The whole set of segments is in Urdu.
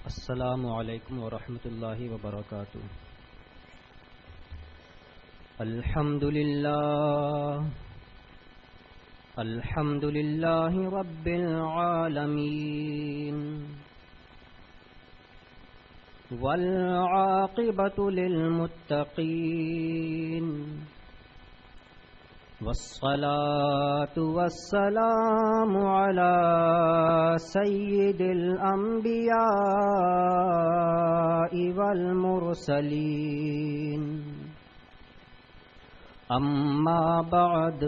السلام علیکم ورحمۃ اللہ وبرکاتہ۔ الحمد للہ رب العالمین والعاقبۃ للمتقین والصلاة والسلام على سید الانبیاء والمرسلین اما بعد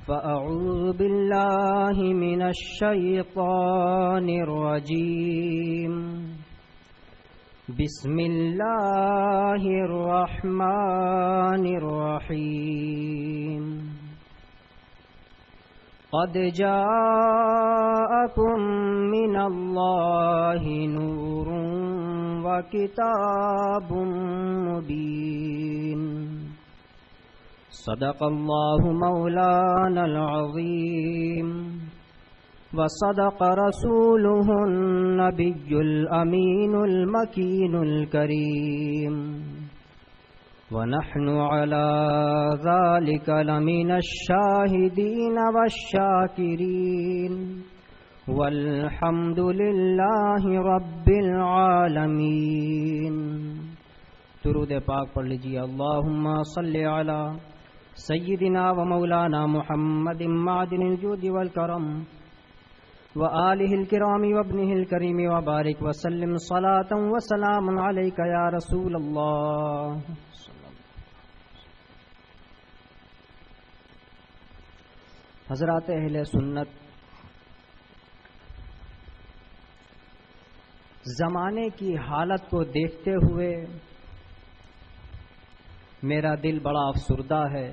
فاعوذ باللہ من الشیطان الرجیم بسم اللہ الرحمن الرحیم قد جاءکم من اللہ نور وکتاب مبین صدق اللہ مولانا العظیم وصدق رسوله النبي الأمين المكين الكريم ونحن على ذلك لمن الشاهدين والشاكرين والحمد لله رب العالمين۔ درود پاک پڑھ لیجیے۔ اللهم صل على سيدنا ومولانا محمد معدن الجود والكرم وآلہ الکرام وابنہ الکریم وبارک وسلم صلاۃ وسلام علیک یا رسول اللہ۔ حضرات اہل سنت، زمانے کی حالت کو دیکھتے ہوئے میرا دل بڑا افسردہ ہے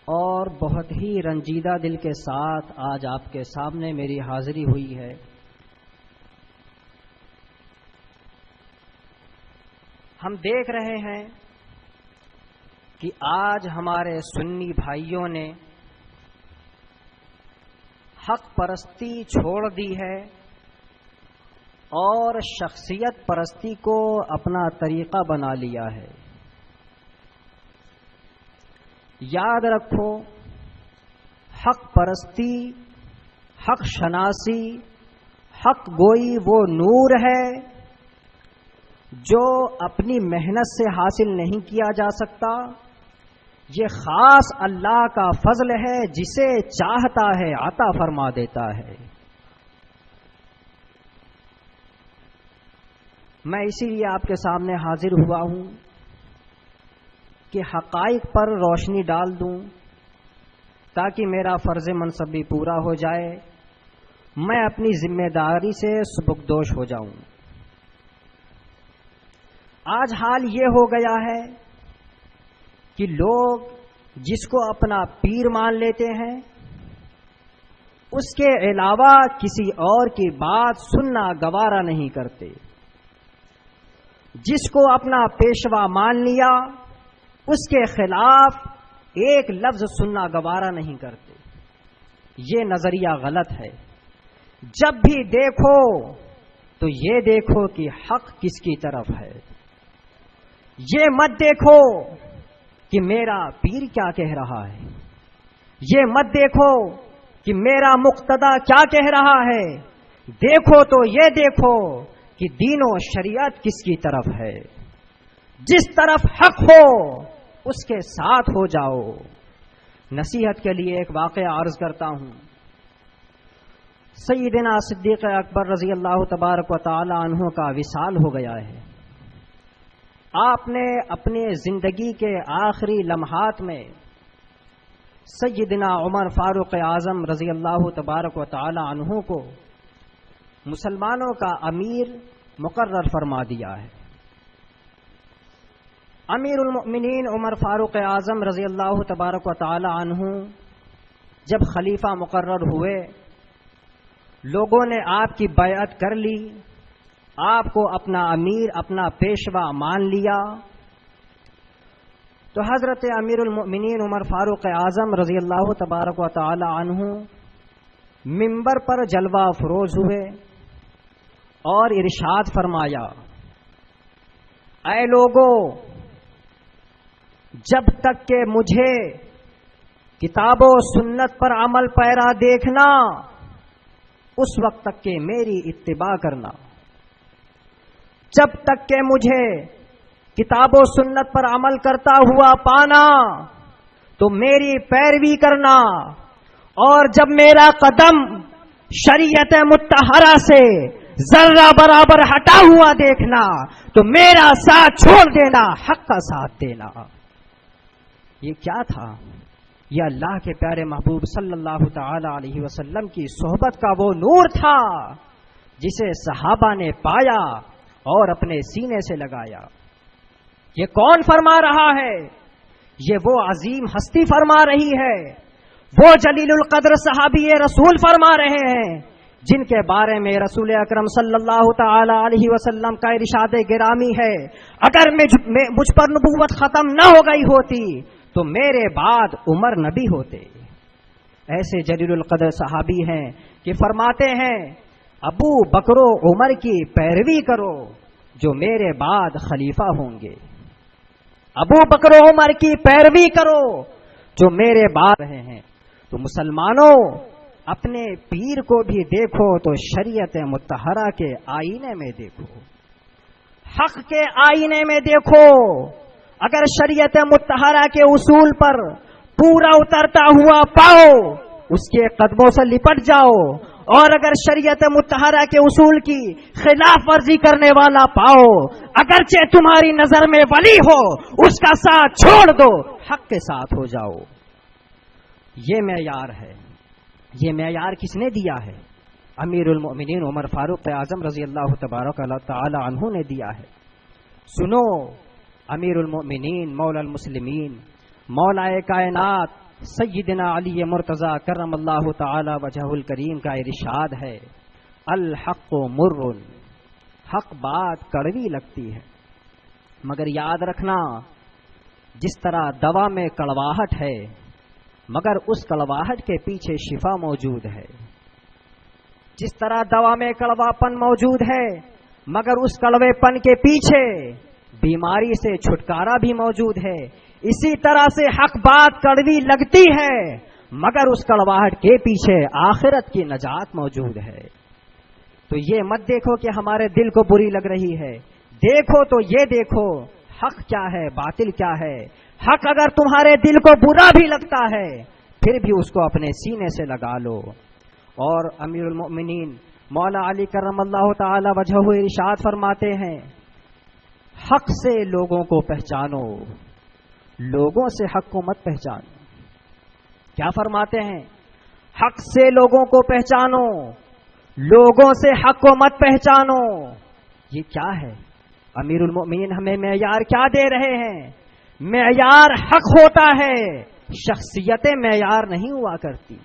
اور بہت ہی رنجیدہ دل کے ساتھ آج آپ کے سامنے میری حاضری ہوئی ہے۔ ہم دیکھ رہے ہیں کہ آج ہمارے سنی بھائیوں نے حق پرستی چھوڑ دی ہے اور شخصیت پرستی کو اپنا طریقہ بنا لیا ہے۔ یاد رکھو، حق پرستی، حق شناسی، حق گوئی وہ نور ہے جو اپنی محنت سے حاصل نہیں کیا جا سکتا، یہ خاص اللہ کا فضل ہے، جسے چاہتا ہے عطا فرما دیتا ہے۔ میں اسی لیے آپ کے سامنے حاضر ہوا ہوں کہ حقائق پر روشنی ڈال دوں تاکہ میرا فرض منصب بھی پورا ہو جائے، میں اپنی ذمہ داری سے سبکدوش ہو جاؤں۔ آج حال یہ ہو گیا ہے کہ لوگ جس کو اپنا پیر مان لیتے ہیں اس کے علاوہ کسی اور کی بات سننا گوارا نہیں کرتے، جس کو اپنا پیشوا مان لیا اس کے خلاف ایک لفظ سننا گوارا نہیں کرتے۔ یہ نظریہ غلط ہے۔ جب بھی دیکھو تو یہ دیکھو کہ حق کس کی طرف ہے، یہ مت دیکھو کہ میرا پیر کیا کہہ رہا ہے، یہ مت دیکھو کہ میرا مقتدی کیا کہہ رہا ہے، دیکھو تو یہ دیکھو کہ دین و شریعت کس کی طرف ہے۔ جس طرف حق ہو اس کے ساتھ ہو جاؤ۔ نصیحت کے لیے ایک واقعہ عرض کرتا ہوں۔ سیدنا صدیق اکبر رضی اللہ تبارک و تعالی عنہ کا وصال ہو گیا ہے۔ آپ نے اپنے زندگی کے آخری لمحات میں سیدنا عمر فاروق اعظم رضی اللہ تبارک و تعالی عنہ کو مسلمانوں کا امیر مقرر فرما دیا ہے۔ امیر المؤمنین عمر فاروق اعظم رضی اللہ تبارک و تعالی عنہ جب خلیفہ مقرر ہوئے، لوگوں نے آپ کی بیعت کر لی، آپ کو اپنا امیر، اپنا پیشوا مان لیا، تو حضرت امیر المؤمنین عمر فاروق اعظم رضی اللہ تبارک و تعالی عنہ منبر پر جلوہ افروز ہوئے اور ارشاد فرمایا، اے لوگو، جب تک کہ مجھے کتاب و سنت پر عمل پیرا دیکھنا، اس وقت تک کہ میری اتباع کرنا، جب تک کہ مجھے کتاب و سنت پر عمل کرتا ہوا پانا تو میری پیروی کرنا، اور جب میرا قدم شریعت مطہرہ سے ذرہ برابر ہٹا ہوا دیکھنا تو میرا ساتھ چھوڑ دینا، حق کا ساتھ دینا۔ یہ کیا تھا؟ یہ اللہ کے پیارے محبوب صلی اللہ تعالی علیہ وسلم کی صحبت کا وہ نور تھا جسے صحابہ نے پایا اور اپنے سینے سے لگایا۔ یہ کون فرما رہا ہے؟ یہ وہ عظیم ہستی فرما رہی ہے، وہ جلیل القدر صحابی رسول فرما رہے ہیں جن کے بارے میں رسول اکرم صلی اللہ تعالی علیہ وسلم کا ارشاد گرامی ہے، اگر مجھ پر نبوت ختم نہ ہو گئی ہوتی تو میرے بعد عمر نبی ہوتے۔ ایسے جلیل القدر صحابی ہیں کہ فرماتے ہیں، ابو بکر و عمر کی پیروی کرو جو میرے بعد خلیفہ ہوں گے، ابو بکر و عمر کی پیروی کرو جو میرے بعد رہے ہیں۔ تو مسلمانوں، اپنے پیر کو بھی دیکھو تو شریعت مطہرہ کے آئینے میں دیکھو، حق کے آئینے میں دیکھو۔ اگر شریعت مطہرہ کے اصول پر پورا اترتا ہوا پاؤ، اس کے قدموں سے لپٹ جاؤ، اور اگر شریعت مطہرہ کے اصول کی خلاف ورزی کرنے والا پاؤ، اگرچہ تمہاری نظر میں ولی ہو، اس کا ساتھ چھوڑ دو، حق کے ساتھ ہو جاؤ۔ یہ معیار ہے۔ یہ معیار کس نے دیا ہے؟ امیر المؤمنین عمر فاروق اعظم رضی اللہ تبارک تعالی عنہ نے دیا ہے۔ سنو، امیر المؤمنین مولا المسلمین مولا کائنات سیدنا علی مرتضی کرم اللہ تعالی وجہہ الکریم کا ارشاد ہے، الحق مر، حق بات کڑوی لگتی ہے، مگر یاد رکھنا جس طرح دوا میں کڑواہٹ ہے مگر اس کڑواہٹ کے پیچھے شفا موجود ہے، جس طرح دوا میں کڑوا پن موجود ہے مگر اس کڑوے پن کے پیچھے بیماری سے چھٹکارا بھی موجود ہے، اسی طرح سے حق بات کڑوی لگتی ہے مگر اس کڑواہٹ کے پیچھے آخرت کی نجات موجود ہے۔ تو یہ مت دیکھو کہ ہمارے دل کو بری لگ رہی ہے، دیکھو تو یہ دیکھو حق کیا ہے، باطل کیا ہے۔ حق اگر تمہارے دل کو برا بھی لگتا ہے پھر بھی اس کو اپنے سینے سے لگا لو۔ اور امیر المؤمنین مولا علی کرم اللہ تعالی وجہہ ارشاد فرماتے ہیں، حق سے لوگوں کو پہچانو، لوگوں سے حق کو مت پہچانو۔ کیا فرماتے ہیں؟ حق سے لوگوں کو پہچانو، لوگوں سے حق کو مت پہچانو۔ یہ کیا ہے؟ امیر المؤمنین ہمیں معیار کیا دے رہے ہیں؟ معیار حق ہوتا ہے، شخصیتیں معیار نہیں ہوا کرتی۔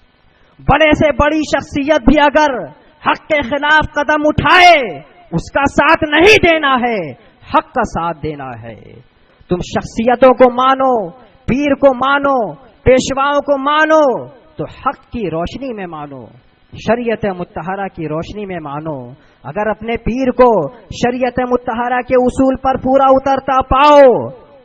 بڑے سے بڑی شخصیت بھی اگر حق کے خلاف قدم اٹھائے اس کا ساتھ نہیں دینا ہے، حق کا ساتھ دینا ہے۔ تم شخصیتوں کو مانو، پیر کو مانو، پیشواؤں کو مانو تو حق کی روشنی میں مانو، شریعت مطہرہ کی روشنی میں مانو۔ اگر اپنے پیر کو شریعت مطہرہ کے اصول پر پورا اترتا پاؤ،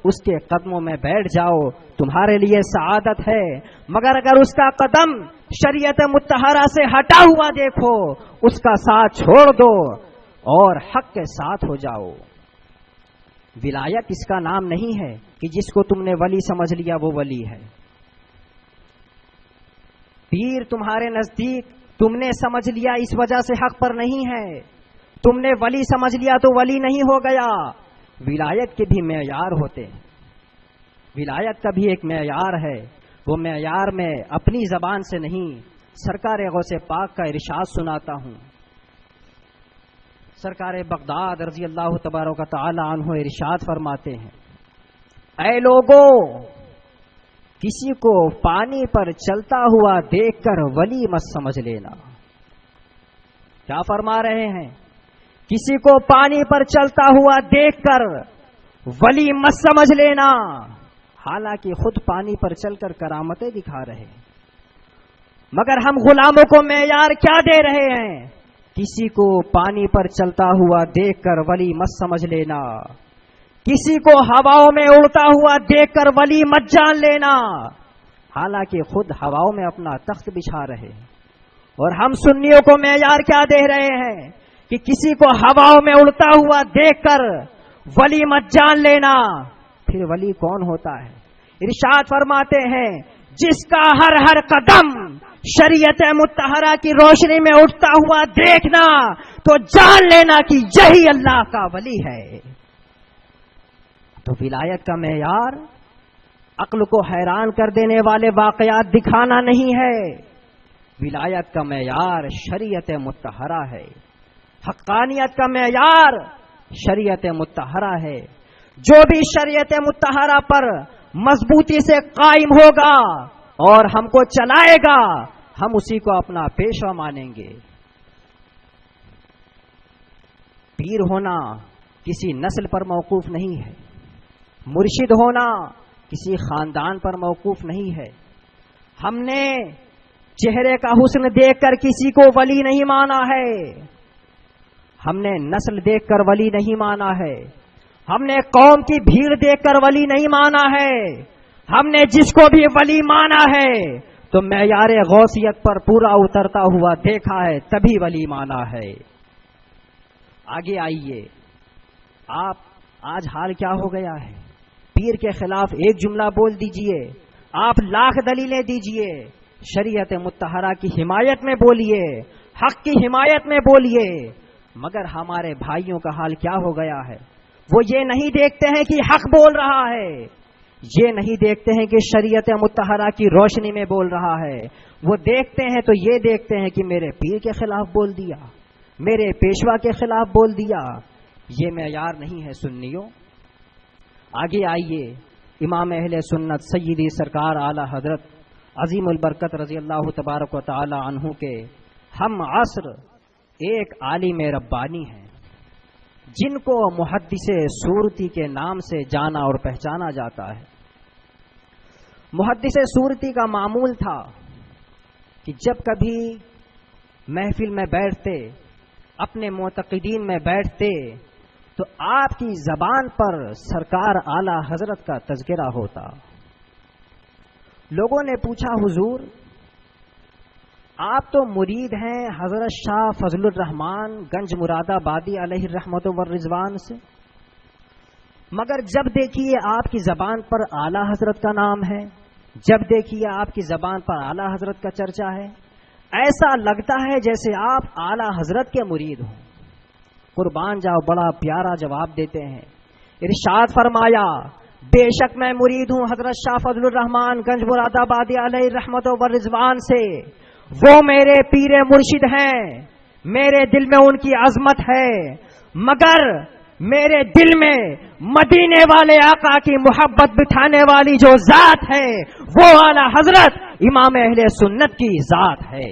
اس کے قدموں میں بیٹھ جاؤ، تمہارے لیے سعادت ہے۔ مگر اگر اس کا قدم شریعت مطہرہ سے ہٹا ہوا دیکھو، اس کا ساتھ چھوڑ دو اور حق کے ساتھ ہو جاؤ۔ ولایت اس کا نام نہیں ہے کہ جس کو تم نے ولی سمجھ لیا وہ ولی ہے۔ پیر تمہارے نزدیک تم نے سمجھ لیا اس وجہ سے حق پر نہیں ہے، تم نے ولی سمجھ لیا تو ولی نہیں ہو گیا۔ ولایت کے بھی معیار ہوتے ہیں، ولایت کا بھی ایک معیار ہے، وہ معیار میں اپنی زبان سے نہیں سرکار غوث پاک کا ارشاد سناتا ہوں۔ سرکار بغداد رضی اللہ تبارک تعالی عنہ ارشاد فرماتے ہیں، اے لوگو، کسی کو پانی پر چلتا ہوا دیکھ کر ولی مت سمجھ لینا۔ کیا فرما رہے ہیں؟ کسی کو پانی پر چلتا ہوا دیکھ کر ولی مت سمجھ لینا، حالانکہ خود پانی پر چل کر کرامتیں دکھا رہے ہیں۔ مگر ہم غلاموں کو معیار کیا دے رہے ہیں؟ کسی کو پانی پر چلتا ہوا دیکھ کر ولی مت سمجھ لینا، کسی کو ہواؤں میں اڑتا ہوا دیکھ کر ولی مت جان لینا، حالانکہ خود ہواؤں میں اپنا تخت بچھا رہے ہیں۔ اور ہم سنیوں کو معیار کیا دے رہے ہیں کہ کسی کو ہواؤں میں اڑتا ہوا دیکھ کر ولی مت جان لینا۔ پھر ولی کون ہوتا ہے؟ ارشاد فرماتے ہیں جس کا ہر ہر قدم شریعت مطہرہ کی روشنی میں اٹھتا ہوا دیکھنا تو جان لینا کہ یہی اللہ کا ولی ہے۔ تو ولایت کا معیار عقل کو حیران کر دینے والے واقعات دکھانا نہیں ہے، ولایت کا معیار شریعت مطہرہ ہے، حقانیت کا معیار شریعت مطہرہ ہے۔ جو بھی شریعت مطہرہ پر مضبوطی سے قائم ہوگا اور ہم کو چلائے گا، ہم اسی کو اپنا پیشوا مانیں گے۔ پیر ہونا کسی نسل پر موقوف نہیں ہے، مرشد ہونا کسی خاندان پر موقوف نہیں ہے۔ ہم نے چہرے کا حسن دیکھ کر کسی کو ولی نہیں مانا ہے، ہم نے نسل دیکھ کر ولی نہیں مانا ہے، ہم نے قوم کی بھیڑ دیکھ کر ولی نہیں مانا ہے، ہم نے جس کو بھی ولی مانا ہے تو معیار غوثیت پر پورا اترتا ہوا دیکھا ہے تبھی ولی مانا ہے۔ آگے آئیے، آپ آج حال کیا ہو گیا ہے؟ پیر کے خلاف ایک جملہ بول دیجئے، آپ لاکھ دلیلیں دیجئے، شریعت مطہرہ کی حمایت میں بولیے، حق کی حمایت میں بولیے، مگر ہمارے بھائیوں کا حال کیا ہو گیا ہے؟ وہ یہ نہیں دیکھتے ہیں کہ حق بول رہا ہے، یہ نہیں دیکھتے ہیں کہ شریعت مطہرہ کی روشنی میں بول رہا ہے، وہ دیکھتے ہیں تو یہ دیکھتے ہیں کہ میرے پیر کے خلاف بول دیا، میرے پیشوا کے خلاف بول دیا۔ یہ معیار نہیں ہے سنیوں۔ آگے آئیے، امام اہل سنت سیدی سرکار اعلی حضرت عظیم البرکت رضی اللہ تبارک و تعالی عنہ کے ہم عصر ایک عالم ربانی ہیں جن کو محدث صورتی کے نام سے جانا اور پہچانا جاتا ہے۔ محدث صورتی کا معمول تھا کہ جب کبھی محفل میں بیٹھتے، اپنے معتقدین میں بیٹھتے تو آپ کی زبان پر سرکار اعلی حضرت کا تذکرہ ہوتا۔ لوگوں نے پوچھا حضور آپ تو مرید ہیں حضرت شاہ فضل الرحمان گنج مراد آبادی علیہ الرحمت والرضوان سے، مگر جب دیکھیے آپ کی زبان پر اعلی حضرت کا نام ہے، جب دیکھیے آپ کی زبان پر اعلی حضرت کا چرچا ہے، ایسا لگتا ہے جیسے آپ اعلی حضرت کے مرید ہوں۔ قربان جاؤ، بڑا پیارا جواب دیتے ہیں۔ ارشاد فرمایا بے شک میں مرید ہوں حضرت شاہ فضل الرحمان گنج مراد آبادی علیہ الرحمت والرضوان سے، وہ میرے پیر مرشد ہیں، میرے دل میں ان کی عظمت ہے، مگر میرے دل میں مدینے والے آقا کی محبت بٹھانے والی جو ذات ہے وہ اعلی حضرت امام اہل سنت کی ذات ہے،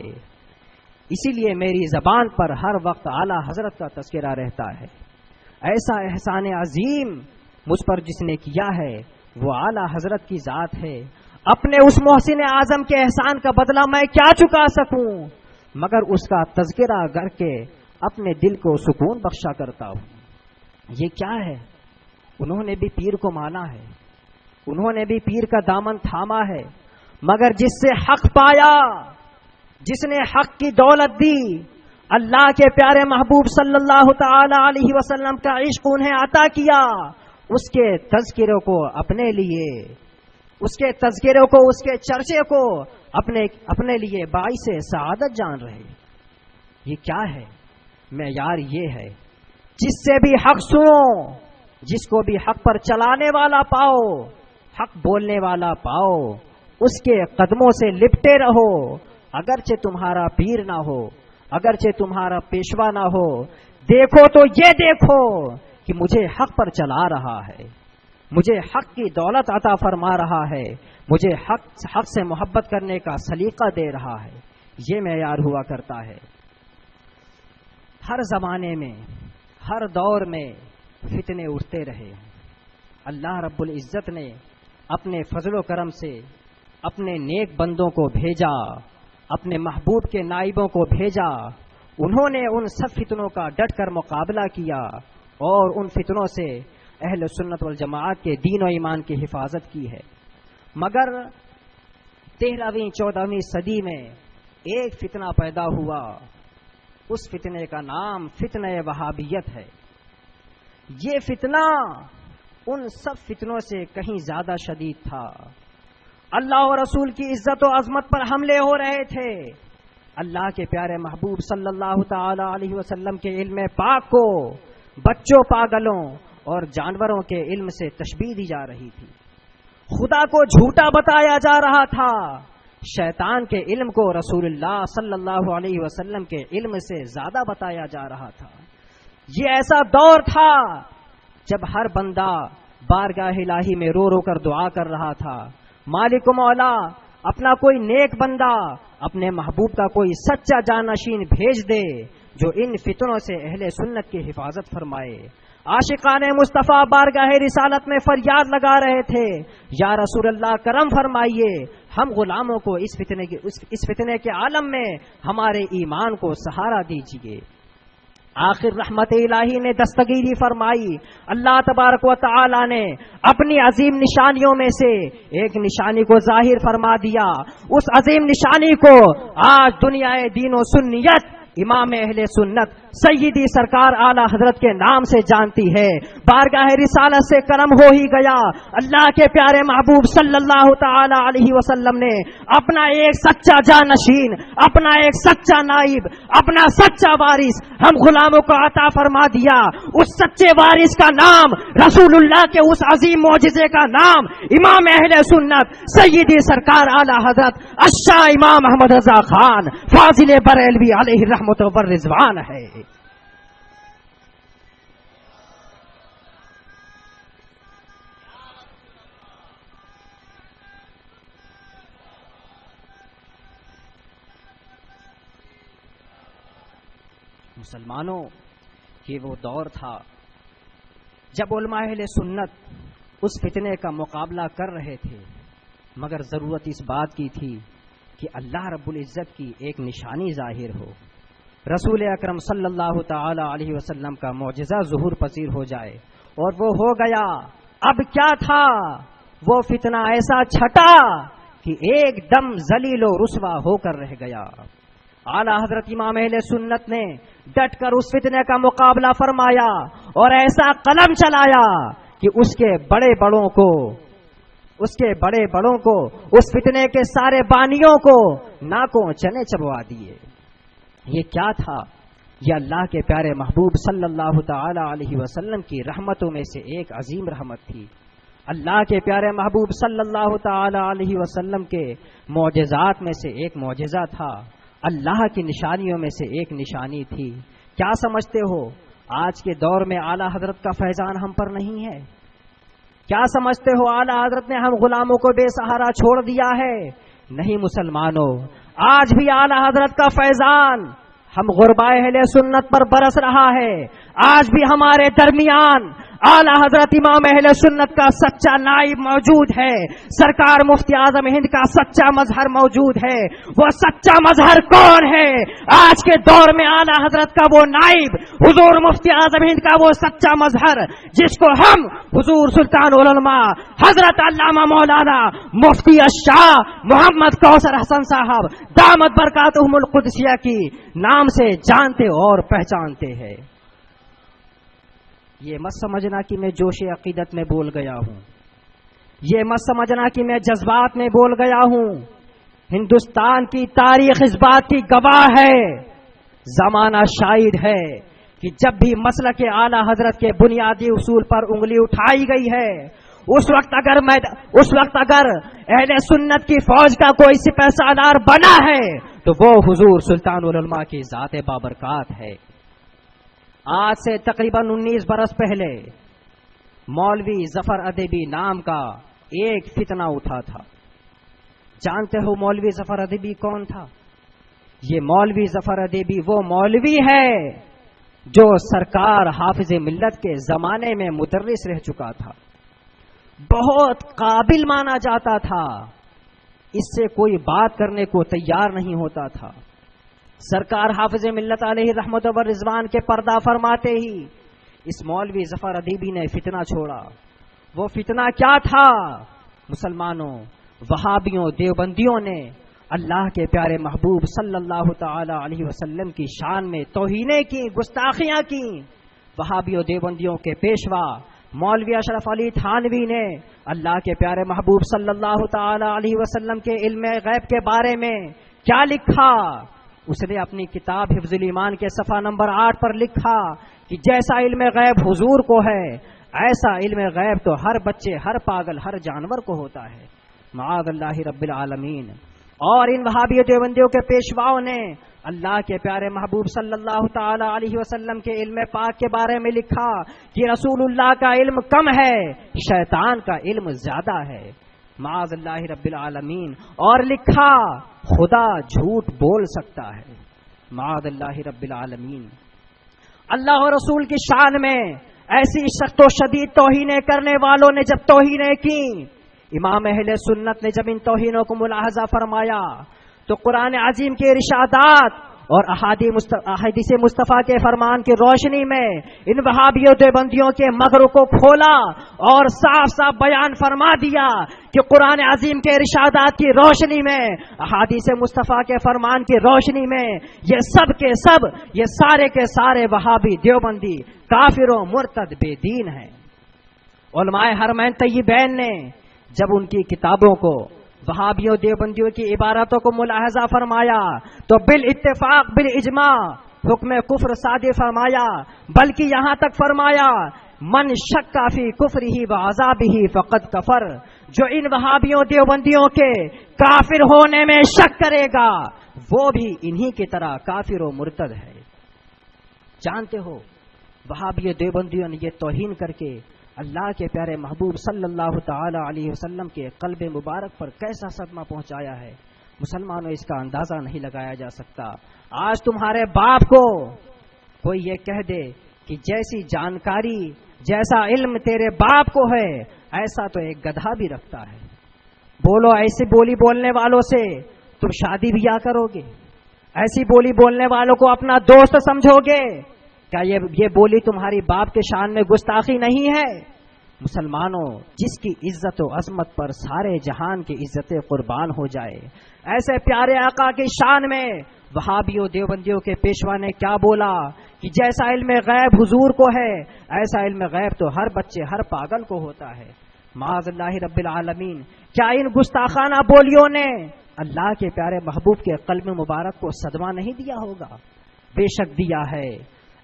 اسی لیے میری زبان پر ہر وقت اعلی حضرت کا تذکرہ رہتا ہے۔ ایسا احسان عظیم مجھ پر جس نے کیا ہے وہ اعلی حضرت کی ذات ہے۔ اپنے اس محسن اعظم کے احسان کا بدلہ میں کیا چکا سکوں، مگر اس کا تذکرہ کر کے اپنے دل کو سکون بخشا کرتا ہوں۔ یہ کیا ہے؟ انہوں نے بھی پیر کو مانا ہے، انہوں نے بھی پیر کا دامن تھاما ہے، مگر جس سے حق پایا، جس نے حق کی دولت دی، اللہ کے پیارے محبوب صلی اللہ تعالی علیہ وسلم کا عشق انہیں عطا کیا، اس کے تذکروں کو اپنے لیے، اس کے تذکروں کو، اس کے چرچے کو اپنے لیے باعث سعادت جان رہے۔ یہ کیا ہے؟ معیار یہ ہے جس سے بھی حق سنو، جس کو بھی حق پر چلانے والا پاؤ، حق بولنے والا پاؤ، اس کے قدموں سے لپٹے رہو، اگرچہ تمہارا پیر نہ ہو، اگرچہ تمہارا پیشوا نہ ہو، دیکھو تو یہ دیکھو کہ مجھے حق پر چلا رہا ہے، مجھے حق کی دولت عطا فرما رہا ہے، مجھے حق سے محبت کرنے کا سلیقہ دے رہا ہے۔ یہ معیار ہوا کرتا ہے۔ ہر زمانے میں، ہر دور میں فتنے اٹھتے رہے، اللہ رب العزت نے اپنے فضل و کرم سے اپنے نیک بندوں کو بھیجا، اپنے محبوب کے نائبوں کو بھیجا، انہوں نے ان سب فتنوں کا ڈٹ کر مقابلہ کیا اور ان فتنوں سے اہل سنت والجماعت کے دین و ایمان کی حفاظت کی ہے۔ مگر 13ویں 14ویں صدی میں ایک فتنہ پیدا ہوا، اس فتنے کا نام فتنہ وہابیت ہے۔ یہ فتنہ ان سب فتنوں سے کہیں زیادہ شدید تھا۔ اللہ اور رسول کی عزت و عظمت پر حملے ہو رہے تھے، اللہ کے پیارے محبوب صلی اللہ تعالی علیہ وسلم کے علم پاک کو بچوں، پاگلوں اور جانوروں کے علم سے تشبیہ دی جا رہی تھی، خدا کو جھوٹا بتایا جا رہا تھا، شیطان کے علم کو رسول اللہ صلی اللہ علیہ وسلم کے علم سے زیادہ بتایا جا رہا تھا۔ یہ ایسا دور تھا جب ہر بندہ بارگاہ الہی میں رو رو کر دعا کر رہا تھا، مالک و مولا اپنا کوئی نیک بندہ، اپنے محبوب کا کوئی سچا جانشین بھیج دے جو ان فتنوں سے اہل سنت کی حفاظت فرمائے۔ عاشقان مصطفیٰ بارگاہ رسالت میں فریاد لگا رہے تھے، یا رسول اللہ کرم فرمائیے، ہم غلاموں کو اس فتنے کے عالم میں ہمارے ایمان کو سہارا دیجیے۔ آخر رحمت الہی نے دستگیری فرمائی، اللہ تبارک و تعالی نے اپنی عظیم نشانیوں میں سے ایک نشانی کو ظاہر فرما دیا۔ اس عظیم نشانی کو آج دنیا دین و سنیت امام اہل سنت سیدی سرکار اعلی حضرت کے نام سے جانتی ہے۔ بارگاہ رسالت سے کرم ہو ہی گیا، اللہ کے پیارے محبوب صلی اللہ تعالی علیہ وسلم نے اپنا ایک سچا جانشین، اپنا ایک سچا نائب، اپنا سچا وارث ہم غلاموں کو عطا فرما دیا۔ اس سچے وارث کا نام، رسول اللہ کے اس عظیم معجزے کا نام امام اہل سنت سیدی سرکار اعلی حضرت الشاہ امام احمد رضا خان فاضل بریلوی علیہ رحمت و رضوان ہے۔ مسلمانوں، یہ وہ دور تھا جب علماء اہل سنت اس فتنے کا مقابلہ کر رہے تھے، مگر ضرورت اس بات کی تھی کہ اللہ رب العزت کی ایک نشانی ظاہر ہو، رسول اکرم صلی اللہ تعالی علیہ وسلم کا معجزہ ظہور پذیر ہو جائے، اور وہ ہو گیا۔ اب کیا تھا؟ وہ فتنہ ایسا چھٹا کہ ایک دم ذلیل و رسوا ہو کر رہ گیا۔ اعلی حضرت امام اہل سنت نے ڈٹ کر اس فتنے کا مقابلہ فرمایا اور ایسا قلم چلایا کہ اس کے بڑے بڑوں کو اس فتنے کے سارے بانیوں کو ناکوں چنے چبوا دیے۔ یہ کیا تھا؟ یہ اللہ کے پیارے محبوب صلی اللہ تعالی علیہ وسلم کی رحمتوں میں سے ایک عظیم رحمت تھی۔ اللہ کے پیارے محبوب صلی اللہ تعالی علیہ وسلم کے معجزات میں سے ایک معجزہ تھا، اللہ کی نشانیوں میں سے ایک نشانی تھی۔ کیا سمجھتے ہو آج کے دور میں اعلی حضرت کا فیضان ہم پر نہیں ہے؟ کیا سمجھتے ہو اعلی حضرت نے ہم غلاموں کو بے سہارا چھوڑ دیا ہے؟ نہیں مسلمانوں، آج بھی اعلی حضرت کا فیضان ہم غرباء اہل سنت پر برس رہا ہے۔ آج بھی ہمارے درمیان اعلی حضرت امام اہل سنت کا سچا نائب موجود ہے، سرکار مفتی اعظم ہند کا سچا مظہر موجود ہے۔ وہ سچا مظہر کون ہے؟ آج کے دور میں اعلی حضرت کا وہ نائب، حضور مفتی اعظم ہند کا وہ سچا مظہر جس کو ہم حضور سلطان العلماء حضرت علامہ مولانا مفتی الشاہ محمد کوثر حسن صاحب دامت برکاتہم القدسیہ کی نام سے جانتے اور پہچانتے ہیں۔ یہ مت سمجھنا کہ میں جوش عقیدت میں بول گیا ہوں، یہ مت سمجھنا کہ میں جذبات میں بول گیا ہوں۔ ہندوستان کی تاریخ اس بات کی گواہ ہے، زمانہ شاہد ہے کہ جب بھی مسلک اعلی حضرت کے بنیادی اصول پر انگلی اٹھائی گئی ہے، اس وقت اگر اہل سنت کی فوج کا کوئی سپہ سالار بنا ہے تو وہ حضور سلطان العلماء کی ذات بابرکات ہے۔ آج سے تقریباً 19 برس پہلے مولوی ظفر ادیبی نام کا ایک فتنہ اٹھا تھا۔ جانتے ہو مولوی ظفر ادیبی کون تھا؟ یہ مولوی ظفر ادیبی وہ مولوی ہے جو سرکار حافظ ملت کے زمانے میں مدرس رہ چکا تھا، بہت قابل مانا جاتا تھا، اس سے کوئی بات کرنے کو تیار نہیں ہوتا تھا۔ سرکار حافظ ملت علیہ رحمت و رضوان کے پردہ فرماتے ہی اس مولوی ظفر ادیبی نے فتنہ چھوڑا۔ وہ فتنہ کیا تھا؟ مسلمانوں، وہابیوں، دیوبندیوں نے اللہ کے پیارے محبوب صلی اللہ تعالی علیہ وسلم کی شان میں توہینیں کی، گستاخیاں کی۔ وہابیوں دیوبندیوں کے پیشوا مولوی اشرف علی تھانوی نے اللہ کے پیارے محبوب صلی اللہ تعالی علیہ وسلم کے علم غیب کے بارے میں کیا لکھا؟ اس نے اپنی کتاب حفظ الایمان کے صفحہ نمبر 8 پر لکھا کہ جیسا علم غیب حضور کو ہے، ایسا علم غیب تو ہر بچے، ہر پاگل، ہر جانور کو ہوتا ہے، معاذ اللہ رب العالمین۔ اور ان وہابی دیوبندیوں کے پیشواؤں نے اللہ کے پیارے محبوب صلی اللہ تعالی علیہ وسلم کے علم پاک کے بارے میں لکھا کہ رسول اللہ کا علم کم ہے، شیطان کا علم زیادہ ہے، معاذ اللہ رب العالمین۔ اور لکھا خدا جھوٹ بول سکتا ہے، معاذ اللہ رب العالمین۔ اللہ اور رسول کی شان میں ایسی سخت و شدید توہینیں کرنے والوں نے جب توہینیں کی، امام اہل سنت نے جب ان توہینوں کو ملاحظہ فرمایا تو قرآن عظیم کے ارشادات اور احادیث مصطفیٰ کے فرمان کی روشنی میں ان وہابیوں دیوبندیوں کے مغر کو کھولا اور صاف صاف بیان فرما دیا کہ قرآن عظیم کے ارشادات کی روشنی میں، احادیث مصطفیٰ کے فرمان کی روشنی میں یہ سب کے سب، یہ سارے کے سارے وہابی دیوبندی کافر و مرتد بے دین ہیں۔ علماء حرمین طیبین نے جب ان کی کتابوں کو، وہابیوں دیوبندیوں کی عبارتوں کو ملاحظہ فرمایا تو بالاتفاق بالاجماع حکم کفر صادر فرمایا، بلکہ یہاں تک فرمایا من شک فی کفرہ وعذابہ فقد کفر، جو ان وہابیوں دیوبندیوں کے کافر ہونے میں شک کرے گا وہ بھی انہی کی طرح کافر و مرتد ہے۔ جانتے ہو وہابی دیوبندیوں نے یہ توہین کر کے اللہ کے پیارے محبوب صلی اللہ تعالی علیہ وسلم کے قلب مبارک پر کیسا صدمہ پہنچایا ہے، مسلمانوں اس کا اندازہ نہیں لگایا جا سکتا۔ آج تمہارے باپ کو کوئی یہ کہہ دے کہ جیسی جانکاری، جیسا علم تیرے باپ کو ہے ایسا تو ایک گدھا بھی رکھتا ہے، بولو ایسی بولی بولنے والوں سے تم شادی بیاہ کرو گے؟ ایسی بولی بولنے والوں کو اپنا دوست سمجھو گے؟ کیا یہ بولی تمہاری باپ کے شان میں گستاخی نہیں ہے؟ مسلمانوں، جس کی عزت و عظمت پر سارے جہان کی عزتیں قربان ہو جائے، ایسے پیارے آقا کی شان میں وہابیوں دیوبندیوں کے پیشوا نے کیا بولا کہ جیسا علم غیب حضور کو ہے ایسا علم غیب تو ہر بچے، ہر پاگل کو ہوتا ہے، معاذ اللہ رب العالمین۔ کیا ان گستاخانہ بولیوں نے اللہ کے پیارے محبوب کے قلب مبارک کو صدمہ نہیں دیا ہوگا؟ بے شک دیا ہے۔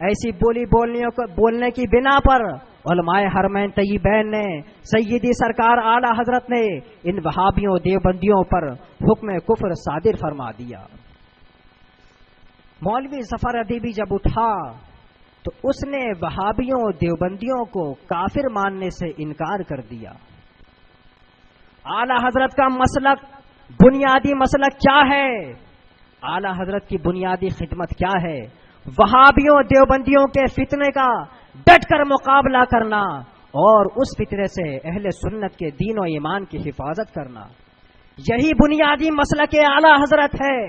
ایسی بولی بولنے کی بنا پر علماء حرمین طیبین نے، سیدی سرکار اعلی حضرت نے ان وہابیوں دیوبندیوں پر حکم کفر صادر فرما دیا۔ مولوی ظفر ادیبی جب اٹھا تو اس نے وہابیوں دیوبندیوں کو کافر ماننے سے انکار کر دیا۔ اعلی حضرت کا مسلک، بنیادی مسلک کیا ہے؟ اعلی حضرت کی بنیادی خدمت کیا ہے؟ وہابیوں دیوبندیوں کے فتنے کا ڈٹ کر مقابلہ کرنا اور اس فتنے سے اہل سنت کے دین و ایمان کی حفاظت کرنا، یہی بنیادی مسلک اعلی حضرت ہے۔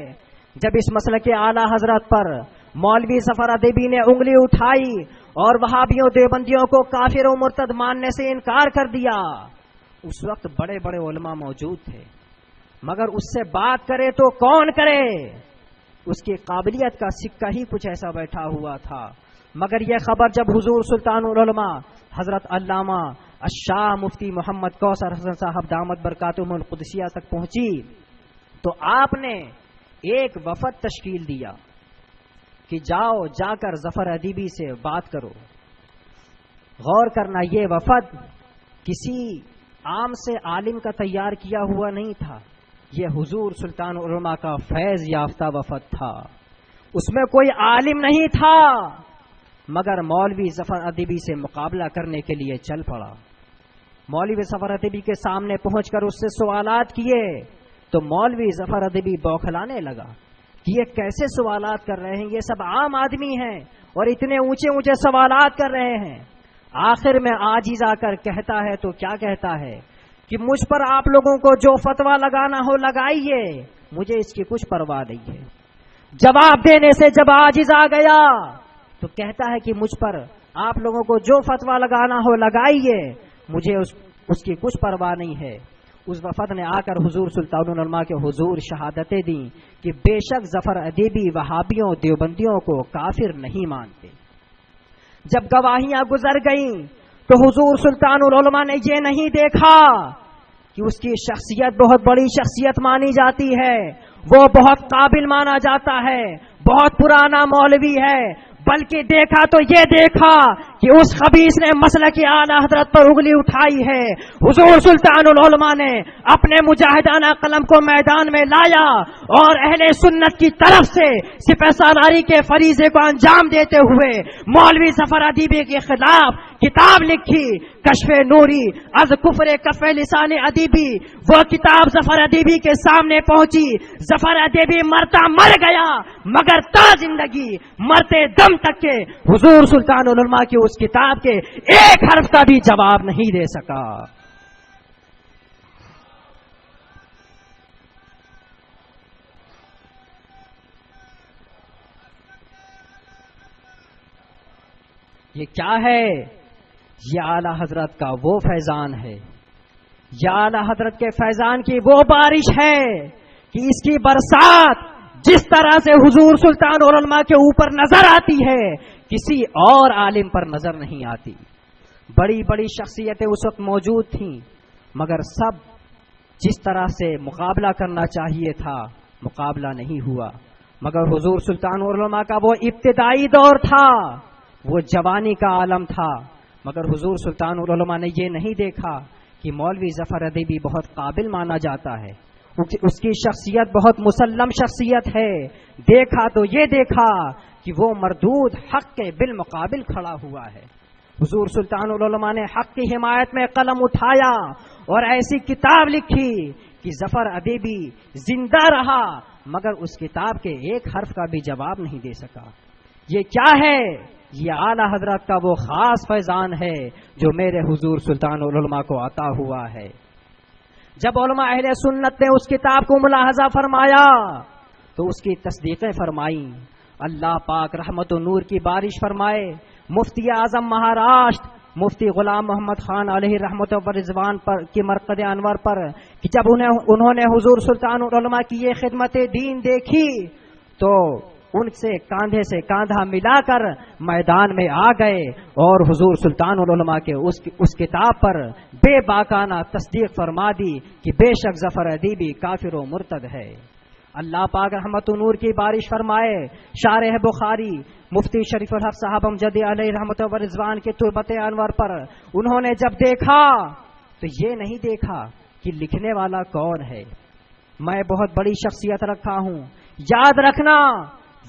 جب اس مسلک اعلی حضرت پر مولوی ظفر ادیبی نے انگلی اٹھائی اور وہابیوں دیوبندیوں کو کافر و مرتد ماننے سے انکار کر دیا، اس وقت بڑے بڑے علماء موجود تھے، مگر اس سے بات کرے تو کون کرے؟ اس کی قابلیت کا سکہ ہی کچھ ایسا بیٹھا ہوا تھا۔ مگر یہ خبر جب حضور سلطان العلماء حضرت علامہ الشاہ مفتی محمد کوثر حسن صاحب دامت برکاتہم القدسیہ تک پہنچی تو آپ نے ایک وفد تشکیل دیا کہ جاؤ، جا کر ظفر ادیبی سے بات کرو۔ غور کرنا، یہ وفد کسی عام سے عالم کا تیار کیا ہوا نہیں تھا، یہ حضور سلطان العلماء کا فیض یافتہ وفد تھا، اس میں کوئی عالم نہیں تھا، مگر مولوی ظفر ادیبی سے مقابلہ کرنے کے لیے چل پڑا۔ مولوی ظفر ادیبی کے سامنے پہنچ کر اس سے سوالات کیے تو مولوی ظفر ادیبی بوکھلانے لگا کہ یہ کیسے سوالات کر رہے ہیں، یہ سب عام آدمی ہیں اور اتنے اونچے اونچے سوالات کر رہے ہیں۔ آخر میں عاجز آ کر کہتا ہے تو کیا کہتا ہے کہ مجھ پر آپ لوگوں کو جو فتویٰ لگانا ہو لگائیے، مجھے اس کی کچھ پرواہ نہیں ہے۔ جواب دینے سے جب عاجز آ گیا تو کہتا ہے کہ مجھ پر آپ لوگوں کو جو فتویٰ لگانا ہو لگائیے، مجھے اس کی کچھ پرواہ نہیں ہے۔ اس وفد نے آ کر حضور سلطان العلماء کے حضور شہادتیں دیں کہ بے شک ظفر ادیبی وہابیوں دیوبندیوں کو کافر نہیں مانتے۔ جب گواہیاں گزر گئیں تو حضور سلطان العلماء نے یہ نہیں دیکھا کہ اس کی شخصیت بہت بڑی شخصیت مانی جاتی ہے، وہ بہت قابل مانا جاتا ہے، بہت پرانا مولوی ہے، بلکہ دیکھا تو یہ دیکھا کہ اس خبیث نے مسلک اعلی حضرت پر انگلی اٹھائی ہے۔ حضور سلطان العلماء نے اپنے مجاہدانہ قلم کو میدان میں لایا اور اہل سنت کی طرف سے سپہ سالاری کے فریضے کو انجام دیتے ہوئے مولوی ظفر ادیبی کے خلاف کتاب لکھی، کشف نوری از کفر کف لسان ادیبی۔ وہ کتاب ظفر ادیبی کے سامنے پہنچی، ظفر ادیبی مرتا مر گیا، مگر تا زندگی مرتے دم تک کے حضور سلطان العلماء کی اس کتاب کے ایک حرف کا بھی جواب نہیں دے سکا۔ یہ کیا ہے؟ یہ اعلی حضرت کا وہ فیضان ہے، یہ اعلی حضرت کے فیضان کی وہ بارش ہے کہ اس کی برسات جس طرح سے حضور سلطان العلماء کے اوپر نظر آتی ہے کسی اور عالم پر نظر نہیں آتی۔ بڑی بڑی شخصیتیں اس وقت موجود تھیں، مگر سب جس طرح سے مقابلہ کرنا چاہیے تھا مقابلہ نہیں ہوا۔ مگر حضور سلطان العلماء کا وہ ابتدائی دور تھا، وہ جوانی کا عالم تھا، مگر حضور سلطان العلماء نے یہ نہیں دیکھا کہ مولوی ظفر ادیبی بہت قابل مانا جاتا ہے، اس کی شخصیت بہت مسلم شخصیت ہے۔ دیکھا تو یہ دیکھا کہ وہ مردود حق کے بالمقابل کھڑا ہوا ہے۔ حضور سلطان العلماء نے حق کی حمایت میں قلم اٹھایا اور ایسی کتاب لکھی کہ ظفر ادیبی زندہ رہا مگر اس کتاب کے ایک حرف کا بھی جواب نہیں دے سکا۔ یہ کیا ہے؟ یہ اعلی حضرت کا وہ خاص فیضان ہے جو میرے حضور سلطان العلماء کو عطا ہوا ہے۔ جب علماء اہل سنت نے اس کتاب کو ملاحظہ فرمایا تو اس کی تصدیقیں فرمائیں۔ اللہ پاک رحمت و نور کی بارش فرمائے۔ مفتی اعظم مہاراشٹر مفتی غلام محمد خان علیہ رحمت و رضوان پر کی مرقد انور پر کہ جب انہوں نے حضور سلطان العلماء کی یہ خدمت دین دیکھی تو ان سے کاندھا ملا کر میدان میں آ گئے اور حضور سلطان العلماء کے اس کتاب پر بے باکانہ تصدیق فرما دی کہ بے شک ظفر ادیبی کافر و مرتد ہے۔ اللہ پاک رحمت و نور کی بارش فرمائے۔ شارح بخاری مفتی شریف الحق صاحب امجدی علیہ رحمت و رضوان کے تربت انور پر انہوں نے جب دیکھا تو یہ نہیں دیکھا کہ لکھنے والا کون ہے، میں بہت بڑی شخصیت رکھا ہوں۔ یاد رکھنا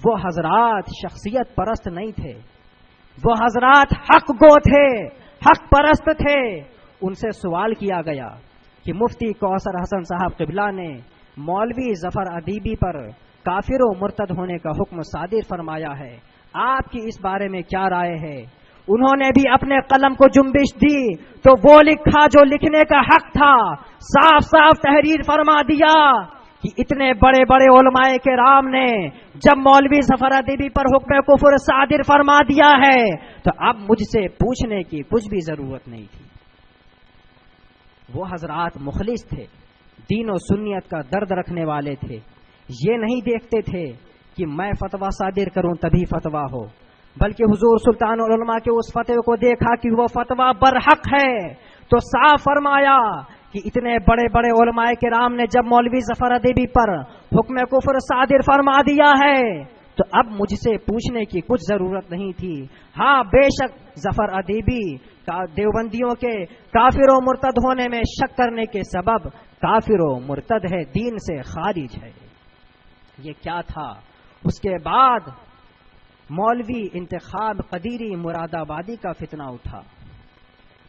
وہ حضرات شخصیت پرست نہیں تھے، وہ حضرات حق گو تھے، حق پرست تھے۔ ان سے سوال کیا گیا کہ مفتی کوثر حسن صاحب قبلہ نے مولوی ظفر ادیبی پر کافر و مرتد ہونے کا حکم صادر فرمایا ہے، آپ کی اس بارے میں کیا رائے ہے؟ انہوں نے بھی اپنے قلم کو جنبش دی تو وہ لکھا جو لکھنے کا حق تھا، صاف صاف تحریر فرما دیا کہ اتنے بڑے بڑے علماء کرام نے جب مولوی ظفر ادیبی پر حکم کفر صادر فرما دیا ہے تو اب مجھ سے پوچھنے کی کچھ بھی ضرورت نہیں تھی۔ وہ حضرات مخلص تھے، دین و سنیت کا درد رکھنے والے تھے، یہ نہیں دیکھتے تھے کہ میں فتویٰ صادر کروں تبھی فتویٰ ہو، بلکہ حضور سلطان العلماء کے اس فتوے کو دیکھا کہ وہ فتویٰ برحق ہے تو صاف فرمایا کہ اتنے بڑے بڑے علماء کرام نے جب مولوی ظفر ادیبی پر حکم کفر صادر فرما دیا ہے تو اب مجھ سے پوچھنے کی کچھ ضرورت نہیں تھی۔ ہاں بے شک ظفر ادیبی دیوبندیوں کے کافر و مرتد ہونے میں شک کرنے کے سبب کافر و مرتد ہے، دین سے خارج ہے۔ یہ کیا تھا؟ اس کے بعد مولوی انتخاب قدیری مراد آبادی کا فتنہ اٹھا۔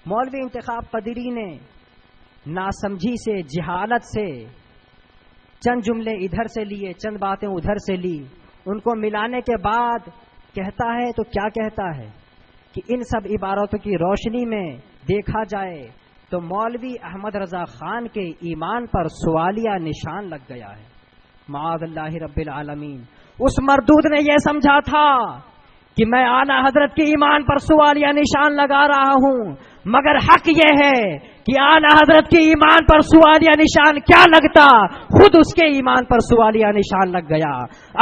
مولوی انتخاب قدیری نے ناسمجھی سے، جہالت سے چند جملے ادھر سے لیے، چند باتیں ادھر سے لی، ان کو ملانے کے بعد کہتا ہے تو کیا کہتا ہے کہ ان سب عبارتوں کی روشنی میں دیکھا جائے تو مولوی احمد رضا خان کے ایمان پر سوالیہ نشان لگ گیا ہے۔ معاذ اللہ رب العالمین۔ اس مردود نے یہ سمجھا تھا کہ میں اعلیٰ حضرت کے ایمان پر سوالیہ نشان لگا رہا ہوں، مگر حق یہ ہے کہ اعلیٰ حضرت کے ایمان پر سوالیہ نشان کیا لگتا، خود اس کے ایمان پر سوالیہ نشان لگ گیا۔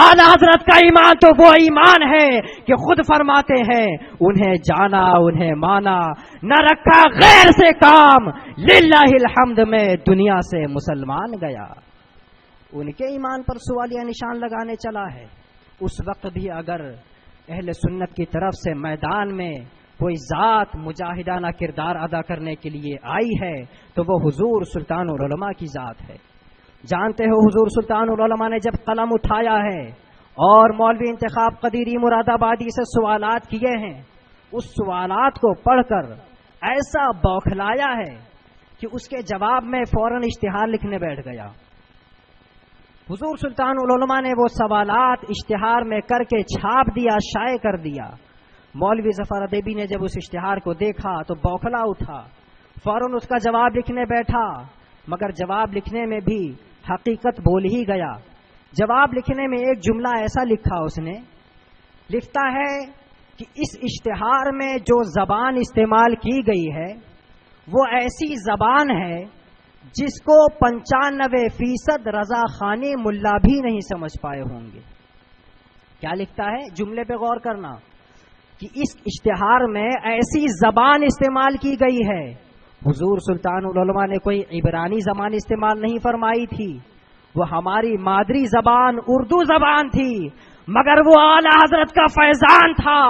اعلیٰ حضرت کا ایمان تو وہ ایمان ہے کہ خود فرماتے ہیں انہیں جانا انہیں مانا، نہ رکھا غیر سے کام، للہ الحمد میں دنیا سے مسلمان گیا۔ ان کے ایمان پر سوالیہ نشان لگانے چلا ہے۔ اس وقت بھی اگر اہل سنت کی طرف سے میدان میں کوئی ذات مجاہدانہ کردار ادا کرنے کے لیے آئی ہے تو وہ حضور سلطان العلماء کی ذات ہے۔ جانتے ہو حضور سلطان العلماء نے جب قلم اٹھایا ہے اور مولوی انتخاب قدیری مراد آبادی سے سوالات کیے ہیں، اس سوالات کو پڑھ کر ایسا بوکھلایا ہے کہ اس کے جواب میں فوراً اشتہار لکھنے بیٹھ گیا۔ حضور سلطان العلماء نے وہ سوالات اشتہار میں کر کے چھاپ دیا، شائع کر دیا۔ مولوی ظفر ادیبی نے جب اس اشتہار کو دیکھا تو بوکھلا اٹھا، فوراً اس کا جواب لکھنے بیٹھا، مگر جواب لکھنے میں بھی حقیقت بول ہی گیا۔ جواب لکھنے میں ایک جملہ ایسا لکھا، اس نے لکھتا ہے کہ اس اشتہار میں جو زبان استعمال کی گئی ہے وہ ایسی زبان ہے جس کو 95% رضا خانی ملا بھی نہیں سمجھ پائے ہوں گے۔ کیا لکھتا ہے؟ جملے پہ غور کرنا کہ اس اشتہار میں ایسی زبان استعمال کی گئی ہے۔ حضور سلطان العلماء نے کوئی عبرانی زبان استعمال نہیں فرمائی تھی، وہ ہماری مادری زبان اردو زبان تھی، مگر وہ اعلیٰ حضرت کا فیضان تھا۔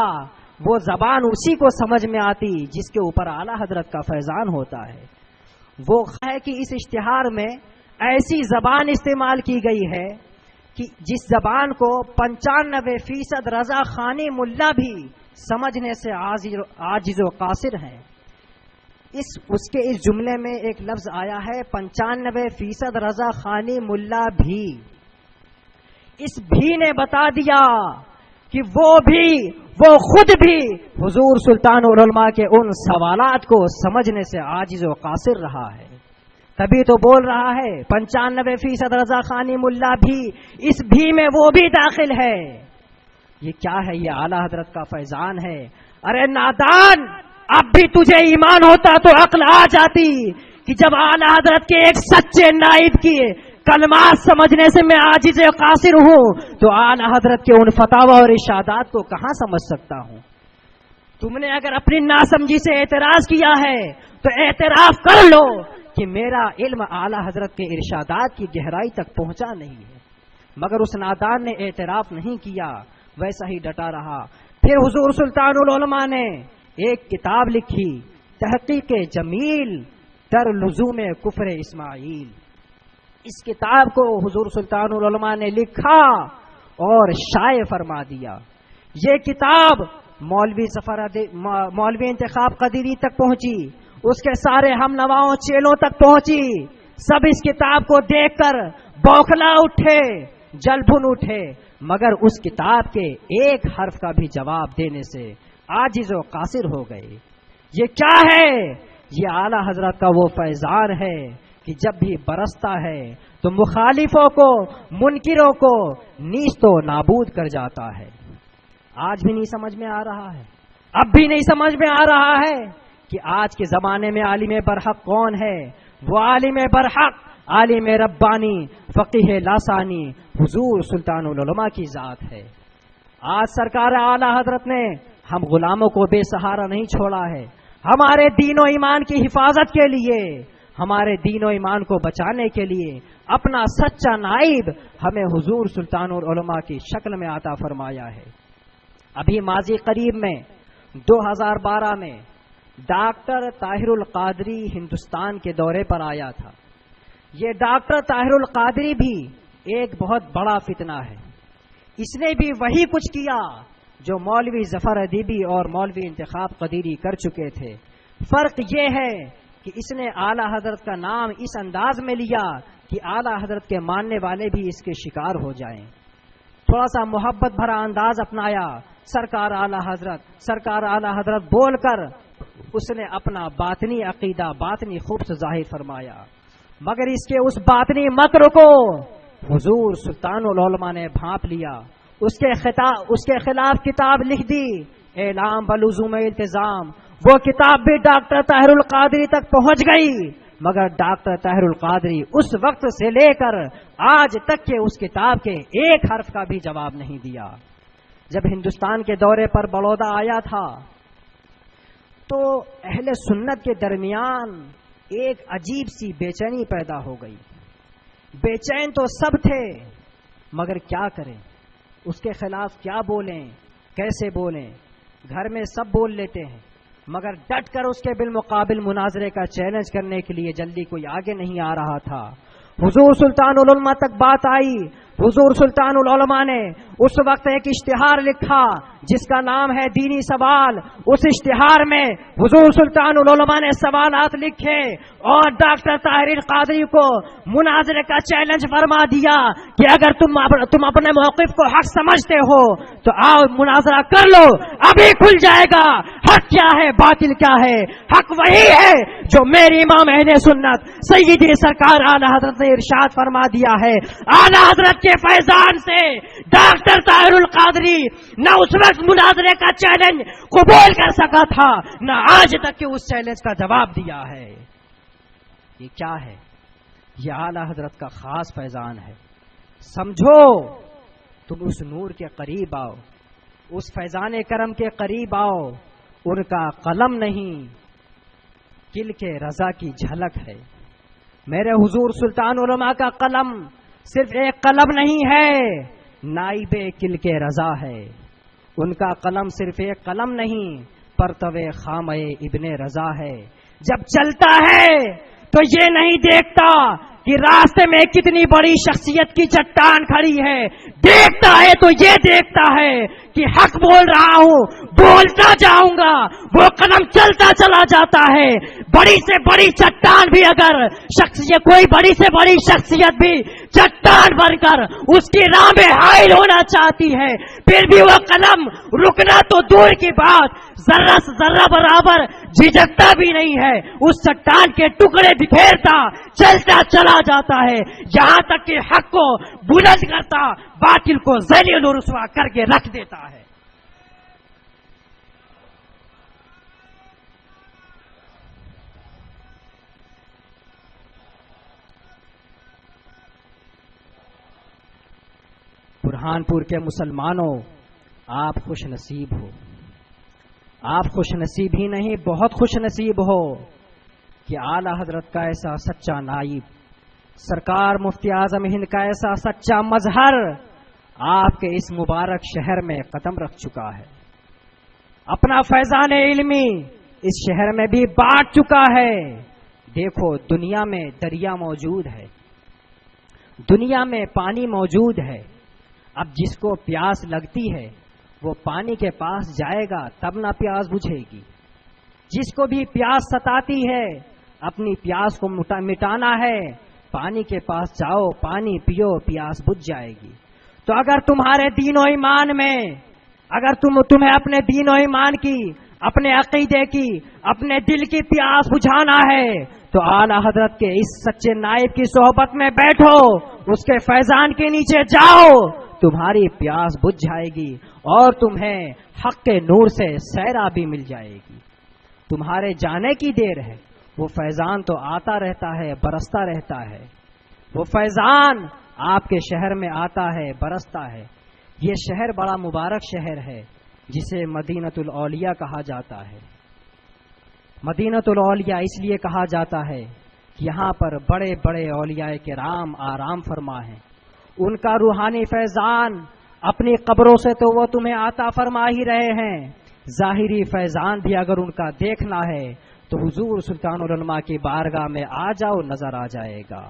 وہ زبان اسی کو سمجھ میں آتی جس کے اوپر اعلیٰ حضرت کا فیضان ہوتا ہے۔ وہ ہے کہ اس اشتہار میں ایسی زبان استعمال کی گئی ہے کہ جس زبان کو 95% رضا خانی ملا بھی سمجھنے سے عاجز و قاصر ہیں۔ اس کے اس جملے میں ایک لفظ آیا ہے 95% رضا خانی ملا بھی۔ اس بھی نے بتا دیا کہ وہ خود بھی حضور سلطان العلماء کے ان سوالات کو سمجھنے سے عاجز و قاصر رہا ہے، تبھی تو بول رہا ہے 95% رضا خانی ملا بھی، اس بھی میں وہ بھی داخل ہے۔ یہ کیا ہے؟ یہ اعلیٰ حضرت کا فیضان ہے۔ ارے نادان، اب بھی تجھے ایمان ہوتا تو عقل آ جاتی کہ جب اعلیٰ حضرت کے ایک سچے نائب کی کلمات سمجھنے سے میں عاجز و قاصر ہوں تو اعلیٰ حضرت کے ان فتاوی اور ارشادات کو کہاں سمجھ سکتا ہوں؟ تم نے اگر اپنی ناسمجھی سے اعتراض کیا ہے تو اعتراف کر لو کہ میرا علم اعلیٰ حضرت کے ارشادات کی گہرائی تک پہنچا نہیں ہے، مگر اس نادان نے اعتراف نہیں کیا، ویسا ہی ڈٹا رہا۔ پھر حضور سلطان العلماء نے ایک کتاب لکھی، تحقیق جمیل در لزوم کفر اسماعیل۔ اس کتاب کو حضور سلطان العلماء نے لکھا اور شائع فرما دیا۔ یہ کتاب مولوی انتخاب قدیری تک پہنچی، اس کے سارے ہم نواؤں چیلوں تک پہنچی، سب اس کتاب کو دیکھ کر بوکھلا اٹھے، جل بھن اٹھے، مگر اس کتاب کے ایک حرف کا بھی جواب دینے سے عاجز و قاصر ہو گئے۔ یہ کیا ہے؟ یہ اعلیٰ حضرت کا وہ فیضان ہے کہ جب بھی برستا ہے تو مخالفوں کو، منکروں کو نیست و نابود کر جاتا ہے۔ آج بھی نہیں سمجھ میں آ رہا ہے، اب بھی نہیں سمجھ میں آ رہا ہے کہ آج کے زمانے میں عالم برحق کون ہے؟ وہ عالم برحق، عالم ربانی، فقیہ لاسانی حضور سلطان العلماء کی ذات ہے۔ آج سرکار اعلیٰ حضرت نے ہم غلاموں کو بے سہارا نہیں چھوڑا ہے۔ ہمارے دین و ایمان کی حفاظت کے لیے، ہمارے دین و ایمان کو بچانے کے لیے اپنا سچا نائب ہمیں حضور سلطان العلماء کی شکل میں عطا فرمایا ہے۔ ابھی ماضی قریب میں 2012 میں ڈاکٹر طاہر القادری ہندوستان کے دورے پر آیا تھا۔ یہ ڈاکٹر طاہر القادری بھی ایک بہت بڑا فتنہ ہے۔ اس نے بھی وہی کچھ کیا جو مولوی ظفر ادیبی اور مولوی انتخاب قدیری کر چکے تھے۔ فرق یہ ہے کہ اس نے اعلیٰ حضرت کا نام اس انداز میں لیا کہ اعلیٰ حضرت کے ماننے والے بھی اس کے شکار ہو جائیں۔ تھوڑا سا محبت بھرا انداز اپنایا، سرکار اعلیٰ حضرت، سرکار اعلیٰ حضرت بول کر اس نے اپنا باطنی عقیدہ باطنی خوب سے ظاہر فرمایا، مگر اس کے اس باطنی مکر کو حضور سلطان العلماء نے بھانپ لیا، اس کے خلاف کتاب لکھ دی، اعلام بلزوم التزام۔ وہ کتاب بھی ڈاکٹر طاہر القادری تک پہنچ گئی، مگر ڈاکٹر طاہر القادری اس وقت سے لے کر آج تک کے اس کتاب کے ایک حرف کا بھی جواب نہیں دیا۔ جب ہندوستان کے دورے پر بڑودہ آیا تھا تو اہل سنت کے درمیان ایک عجیب سی بے چینی پیدا ہو گئی۔ بے چین تو سب تھے، مگر کیا کریں، اس کے خلاف کیا بولیں، کیسے بولیں؟ گھر میں سب بول لیتے ہیں، مگر ڈٹ کر اس کے بالمقابل مناظرے کا چیلنج کرنے کے لیے جلدی کوئی آگے نہیں آ رہا تھا۔ حضور سلطان العلماء تک بات آئی۔ حضور سلطان العلماء نے اس وقت ایک اشتہار لکھا جس کا نام ہے دینی سوال۔ اس اشتہار میں حضور سلطان العلماء نے سوالات لکھے اور ڈاکٹر طاہر القادری کو مناظرے کا چیلنج فرما دیا کہ اگر تم اپنے موقف کو حق سمجھتے ہو تو آؤ مناظرہ کر لو، ابھی کھل جائے گا حق کیا ہے باطل کیا ہے۔ حق وہی ہے جو میری امام اہل سنت سیدی سرکار اعلی حضرت نے ارشاد فرما دیا ہے۔ اعلی حضرت کے فیضان سے ڈاکٹر طاہر القادری نہ اس وقت مناظرے کا چیلنج قبول کر سکا تھا، نہ آج تک کہ اس چیلنج کا جواب دیا ہے۔ یہ کیا ہے؟ یہ اعلی حضرت کا خاص فیضان ہے۔ سمجھو، تم اس نور کے قریب آؤ، اس فیضان کرم کے قریب آؤ۔ ان کا قلم نہیں، کل کے رضا کی جھلک ہے۔ میرے حضور سلطان علماء کا قلم صرف ایک قلم نہیں ہے، نائب کل کے رضا ہے۔ ان کا قلم صرف ایک قلم نہیں، پرتوے خامہ ابن رضا ہے۔ جب چلتا ہے تو یہ نہیں دیکھتا کہ راستے میں کتنی بڑی شخصیت کی چٹان کھڑی ہے، دیکھتا ہے تو یہ دیکھتا ہے کہ حق بول رہا ہوں، بولتا جاؤں گا۔ وہ قدم چلتا چلا جاتا ہے۔ بڑی سے بڑی چٹان بھی اگر کوئی بڑی سے بڑی شخصیت بھی چٹان بن کر اس کی راہ میں حائل ہونا چاہتی ہے، پھر بھی وہ قدم رکنا تو دور کی بات، ذرہ سے ذرہ برابر جھجکتا بھی نہیں ہے، اس چٹان کے ٹکڑے بکھیرتا چلتا چلا جاتا ہے، یہاں تک کہ حق کو بلند کرتا، باطل کو ذلیل و رسوا کر کے رکھ دیتا ہے۔ برہان پور کے مسلمانوں، آپ خوش نصیب ہو۔ آپ خوش نصیب ہی نہیں، بہت خوش نصیب ہو کہ اعلی حضرت کا ایسا سچا نائب، سرکار مفتی اعظم ہند کا ایسا سچا مظہر آپ کے اس مبارک شہر میں قدم رکھ چکا ہے، اپنا فیضان علمی اس شہر میں بھی بانٹ چکا ہے۔ دیکھو، دنیا میں دریا موجود ہے، دنیا میں پانی موجود ہے، اب جس کو پیاس لگتی ہے وہ پانی کے پاس جائے گا تب نہ پیاس بجھے گی۔ جس کو بھی پیاس ستاتی ہے، اپنی پیاس کو مٹانا ہے، پانی کے پاس جاؤ، پانی پیو، پیاس بجھ جائے گی۔ تو اگر تمہارے دین و ایمان میں، اگر تمہیں اپنے دین و ایمان کی، اپنے عقیدے کی، اپنے دل کی پیاس بجھانا ہے تو اعلی حضرت کے اس سچے نائب کی صحبت میں بیٹھو، اس کے فیضان کے نیچے جاؤ، تمہاری پیاس بجھ جائے گی اور تمہیں حق کے نور سے سیرابی مل جائے گی۔ تمہارے جانے کی دیر ہے، وہ فیضان تو آتا رہتا ہے، برستا رہتا ہے۔ وہ فیضان آپ کے شہر میں آتا ہے، برستا ہے۔ یہ شہر بڑا مبارک شہر ہے جسے مدینۃ الاولیاء کہا جاتا ہے۔ مدینۃ الاولیاء اس لیے کہا جاتا ہے کہ یہاں پر بڑے بڑے اولیاء کرام آرام فرما ہیں۔ ان کا روحانی فیضان اپنی قبروں سے تو وہ تمہیں عطا فرما ہی رہے ہیں، ظاہری فیضان بھی اگر ان کا دیکھنا ہے تو حضور سلطان العلماء کی بارگاہ میں آ جاؤ، نظر آ جائے گا۔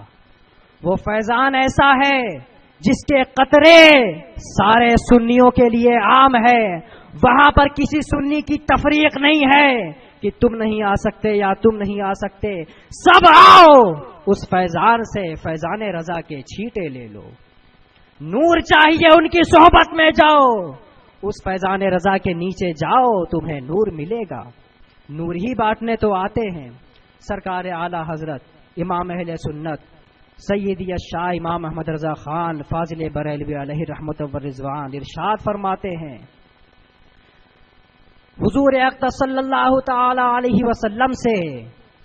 وہ فیضان ایسا ہے جس کے قطرے سارے سنیوں کے لیے عام ہے، وہاں پر کسی سنی کی تفریق نہیں ہے کہ تم نہیں آ سکتے یا تم نہیں آ سکتے، سب آؤ، اس فیضان سے فیضان رضا کے چھیٹے لے لو۔ نور چاہیے ان کی صحبت میں جاؤ، اس فیضان رضا کے نیچے جاؤ، تمہیں نور ملے گا۔ نور ہی بانٹنے تو آتے ہیں۔ سرکار اعلی حضرت امام اہل سنت سیدی الشاہ امام احمد رضا خان فاضل بریلوی علیہ رحمت و رضوان ارشاد فرماتے ہیں، حضور اقدس صلی اللہ تعالی علیہ وسلم سے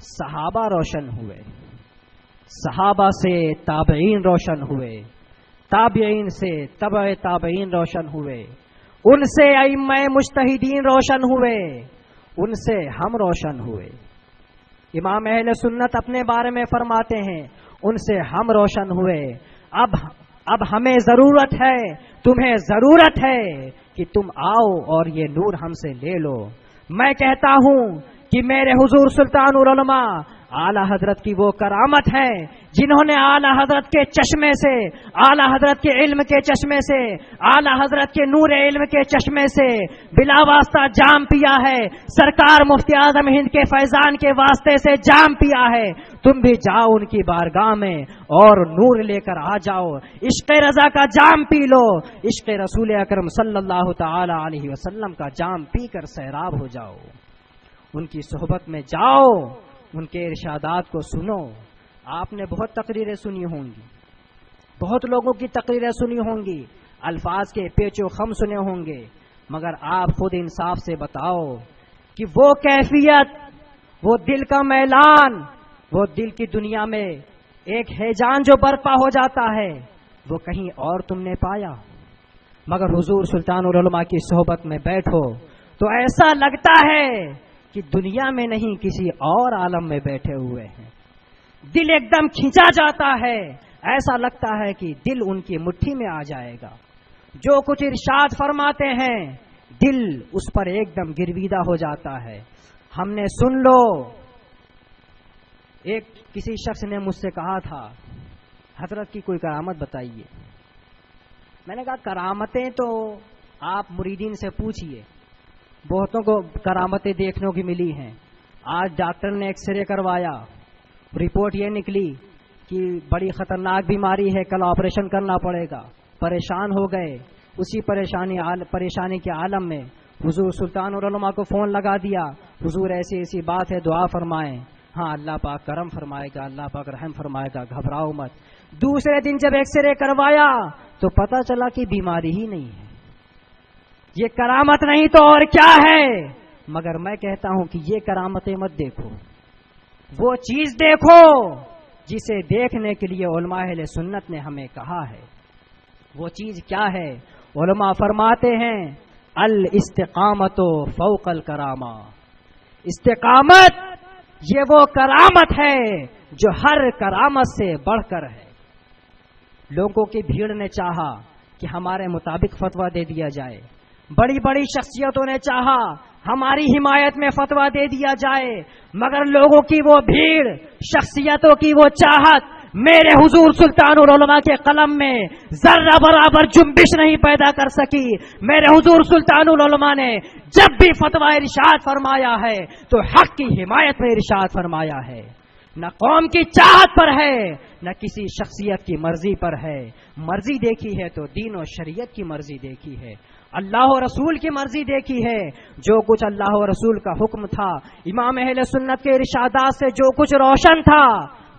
صحابہ روشن ہوئے، صحابہ سے تابعین روشن ہوئے، تابعین سے تبع تابعین روشن ہوئے، ان سے ائمہ مجتہدین روشن ہوئے، ان سے ہم روشن ہوئے۔ امام اہل سنت اپنے بارے میں فرماتے ہیں ان سے ہم روشن ہوئے۔ اب ہمیں ضرورت ہے، تمہیں ضرورت ہے کہ تم آؤ اور یہ نور ہم سے لے لو۔ میں کہتا ہوں کہ میرے حضور سلطان العلماء اعلی حضرت کی وہ کرامت ہے جنہوں نے اعلی حضرت کے چشمے سے، اعلی حضرت کے علم کے چشمے سے، اعلی حضرت کے نور علم کے چشمے سے بلا واسطہ جام پیا ہے، سرکار مفتی اعظم ہند کے فیضان کے واسطے سے جام پیا ہے۔ تم بھی جاؤ ان کی بارگاہ میں اور نور لے کر آ جاؤ، عشق رضا کا جام پی لو، عشق رسول اکرم صلی اللہ تعالی علیہ وسلم کا جام پی کر سیراب ہو جاؤ، ان کی صحبت میں جاؤ، ان کے ارشادات کو سنو۔ آپ نے بہت تقریریں سنی ہوں گی، بہت لوگوں کی تقریریں سنی ہوں گی، الفاظ کے پیچ و خم سنے ہوں گے، مگر آپ خود انصاف سے بتاؤ کہ وہ کیفیت، وہ دل کا میلان، وہ دل کی دنیا میں ایک ہیجان جو برپا ہو جاتا ہے، وہ کہیں اور تم نے پایا؟ مگر حضور سلطان العلماء کی صحبت میں بیٹھو تو ایسا لگتا ہے کہ دنیا میں نہیں کسی اور عالم میں بیٹھے ہوئے ہیں، دل ایک دم کھینچا جاتا ہے، ایسا لگتا ہے کہ دل ان کی مٹھی میں آ جائے گا۔ جو کچھ ارشاد فرماتے ہیں دل اس پر ایک دم گرویدہ ہو جاتا ہے۔ ہم نے سن لو، ایک کسی شخص نے مجھ سے کہا تھا حضرت کی کوئی کرامت بتائیے۔ میں نے کہا کرامتیں تو آپ مریدین سے پوچھئے، بہتوں کو کرامتیں دیکھنے کی ملی ہیں۔ آج ڈاکٹر نے ایکس رے کروایا، رپورٹ یہ نکلی کہ بڑی خطرناک بیماری ہے، کل آپریشن کرنا پڑے گا، پریشان ہو گئے۔ اسی پریشانی کے عالم میں حضور سلطان العلماء کو فون لگا دیا، حضور ایسی ایسی بات ہے، دعا فرمائیں۔ ہاں اللہ پاک کرم فرمائے گا، اللہ پاک رحم فرمائے گا، گھبراؤ مت۔ دوسرے دن جب ایکس رے کروایا تو پتہ چلا کہ بیماری ہی نہیں ہے۔ یہ کرامت نہیں تو اور کیا ہے؟ مگر میں کہتا ہوں کہ یہ کرامتیں مت دیکھو، وہ چیز دیکھو جسے دیکھنے کے لیے علماء اہل سنت نے ہمیں کہا ہے۔ وہ چیز کیا ہے؟ علماء فرماتے ہیں الاستقامت فوق الکرامہ، استقامت یہ وہ کرامت ہے جو ہر کرامت سے بڑھ کر ہے۔ لوگوں کی بھیڑ نے چاہا کہ ہمارے مطابق فتویٰ دے دیا جائے، بڑی بڑی شخصیتوں نے چاہا ہماری حمایت میں فتویٰ دے دیا جائے، مگر لوگوں کی وہ بھیڑ، شخصیتوں کی وہ چاہت میرے حضور سلطان العلماء کے قلم میں ذرہ برابر جنبش نہیں پیدا کر سکی۔ میرے حضور سلطان العلماء نے جب بھی فتویٰ ارشاد فرمایا ہے تو حق کی حمایت میں ارشاد فرمایا ہے، نہ قوم کی چاہت پر ہے نہ کسی شخصیت کی مرضی پر ہے۔ مرضی دیکھی ہے تو دین و شریعت کی مرضی دیکھی ہے، اللہ و رسول کی مرضی دیکھی ہے۔ جو کچھ اللہ و رسول کا حکم تھا، امام اہل سنت کے ارشادات سے جو کچھ روشن تھا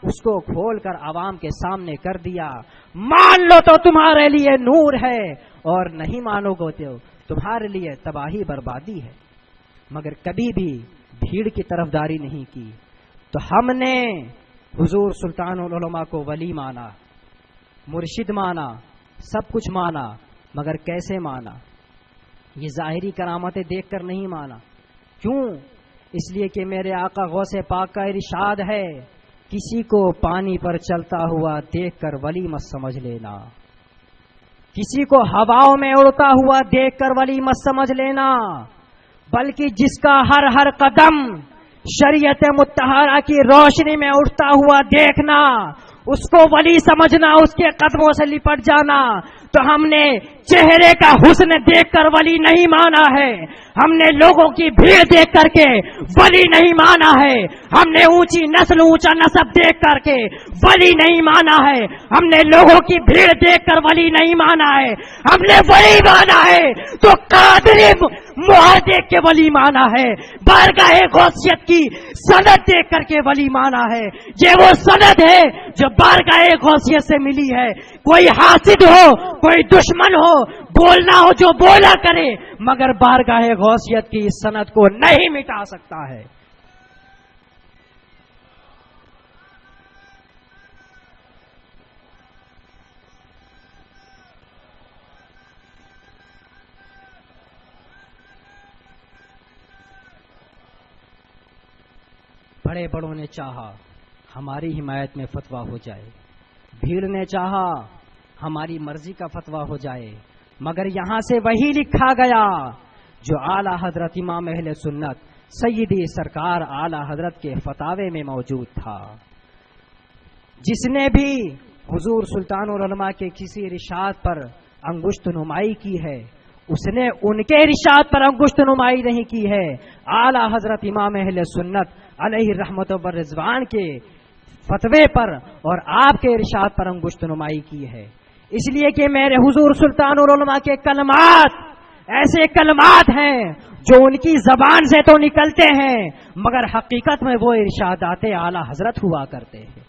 اس کو کھول کر عوام کے سامنے کر دیا۔ مان لو تو تمہارے لیے نور ہے، اور نہیں مانو گے تو تمہارے لیے تباہی بربادی ہے۔ مگر کبھی بھی بھیڑ کی طرفداری نہیں کی۔ تو ہم نے حضور سلطان العلماء کو ولی مانا، مرشد مانا، سب کچھ مانا، مگر کیسے مانا؟ یہ ظاہری کرامتیں دیکھ کر نہیں مانا۔ کیوں؟ اس لیے کہ میرے آقا غوث پاک کا ارشاد ہے کسی کو پانی پر چلتا ہوا دیکھ کر ولی مت سمجھ لینا، کسی کو ہواؤں میں اڑتا ہوا دیکھ کر ولی مت سمجھ لینا، بلکہ جس کا ہر ہر قدم شریعت مطہرہ کی روشنی میں اٹھتا ہوا دیکھنا، اس کو ولی سمجھنا، اس کے قدموں سے لپٹ جانا۔ تو ہم نے چہرے کا حسن دیکھ کر ولی نہیں مانا ہے، ہم نے لوگوں کی بھیڑ دیکھ کر کے ولی نہیں مانا ہے، ہم نے اونچی نسل اونچا نسب دیکھ کر کے ولی نہیں مانا ہے، ہم نے لوگوں کی بھیڑ دیکھ کر ولی نہیں مانا ہے، ہم نے ولی مانا ہے تو قادری مہر دیکھ کے ولی مانا ہے، بارگاہ غوثیت کی سند دیکھ کر کے ولی مانا ہے۔ یہ وہ سند ہے جو بارگاہ غوثیت سے ملی ہے۔ کوئی حاسد ہو، کوئی دشمن ہو، بولنا ہو جو بولا کرے، مگر بارگاہ غوثیت کی اس سند کو نہیں مٹا سکتا ہے۔ بڑے بڑوں نے چاہا ہماری حمایت میں فتویٰ ہو جائے، بھیڑ نے چاہا ہماری مرضی کا فتویٰ ہو جائے، مگر یہاں سے وہی لکھا گیا جو اعلی حضرت امام اہل سنت سیدی سرکار اعلی حضرت کے فتاوے میں موجود تھا۔ جس نے بھی حضور سلطان العلماء کے کسی ارشاد پر انگشت نمائی کی ہے، اس نے ان کے ارشاد پر انگشت نمائی نہیں کی ہے، اعلی حضرت امام اہل سنت علیہ رحمت و رضوان کے فتوے پر اور آپ کے ارشاد پر انگشت نمائی کی ہے۔ اس لیے کہ میرے حضور سلطان العلماء کے کلمات ایسے کلمات ہیں جو ان کی زبان سے تو نکلتے ہیں مگر حقیقت میں وہ ارشادات اعلی حضرت ہوا کرتے ہیں،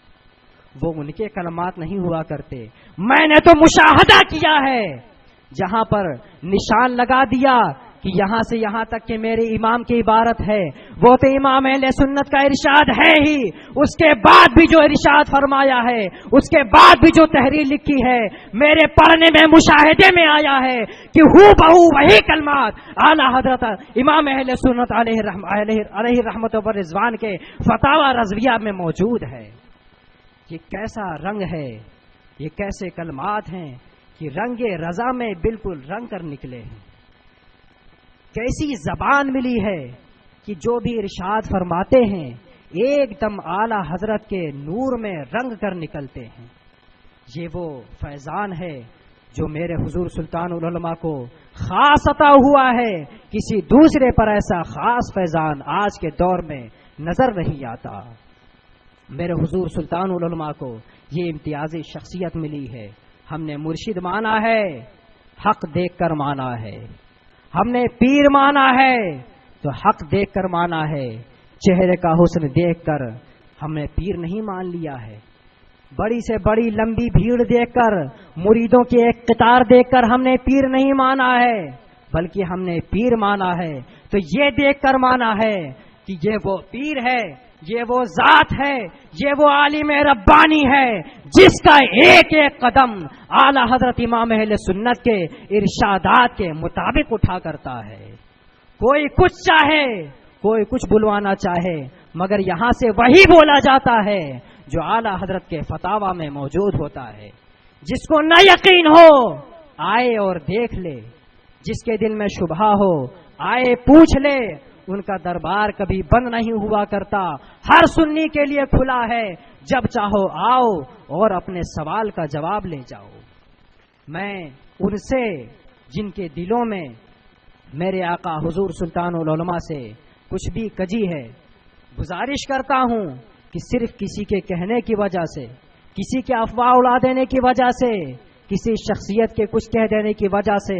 وہ ان کے کلمات نہیں ہوا کرتے۔ میں نے تو مشاہدہ کیا ہے جہاں پر نشان لگا دیا کہ یہاں سے یہاں تک کہ میرے امام کی عبارت ہے، وہ تو امام اہل سنت کا ارشاد ہے ہی، اس کے بعد بھی جو ارشاد فرمایا ہے، اس کے بعد بھی جو تحریر لکھی ہے، میرے پڑھنے میں مشاہدے میں آیا ہے کہ ہو بہو وہی کلمات اعلی حضرت امام اہل سنت علیہ رحمت و رضوان کے فتاوی رضویہ میں موجود ہے۔ یہ کیسا رنگ ہے، یہ کیسے کلمات ہیں کہ رنگ رضا میں بالکل رنگ کر نکلے ہیں۔ کیسی زبان ملی ہے کہ جو بھی ارشاد فرماتے ہیں ایک دم اعلی حضرت کے نور میں رنگ کر نکلتے ہیں۔ یہ وہ فیضان ہے جو میرے حضور سلطان العلماء کو خاص عطا ہوا ہے، کسی دوسرے پر ایسا خاص فیضان آج کے دور میں نظر نہیں آتا۔ میرے حضور سلطان العلماء کو یہ امتیازی شخصیت ملی ہے۔ ہم نے مرشد مانا ہے، حق دیکھ کر مانا ہے، ہم نے پیر مانا ہے تو حق دیکھ کر مانا ہے، چہرے کا حسن دیکھ کر ہم نے پیر نہیں مان لیا ہے، بڑی سے بڑی لمبی بھیڑ دیکھ کر، مریدوں کی ایک قطار دیکھ کر ہم نے پیر نہیں مانا ہے، بلکہ ہم نے پیر مانا ہے تو یہ دیکھ کر مانا ہے کہ یہ وہ پیر ہے، یہ وہ ذات ہے، یہ وہ عالم ربانی ہے جس کا ایک ایک قدم اعلی حضرت امام اہل سنت کے ارشادات کے مطابق اٹھا کرتا ہے۔ کوئی کچھ چاہے، کوئی کچھ بلوانا چاہے، مگر یہاں سے وہی بولا جاتا ہے جو اعلی حضرت کے فتاوی میں موجود ہوتا ہے۔ جس کو نہ یقین ہو آئے اور دیکھ لے، جس کے دل میں شبہ ہو آئے پوچھ لے، ان کا دربار کبھی بند نہیں ہوا کرتا، ہر سنی کے لیے کھلا ہے، جب چاہو آؤ اور اپنے سوال کا جواب لے جاؤ۔ میں ان سے جن کے دلوں میں میرے آقا حضور سلطان العلماء سے کچھ بھی کجی ہے، گزارش کرتا ہوں کہ صرف کسی کے کہنے کی وجہ سے، کسی کے افواہ اڑا دینے کی وجہ سے، کسی شخصیت کے کچھ کہہ دینے کی وجہ سے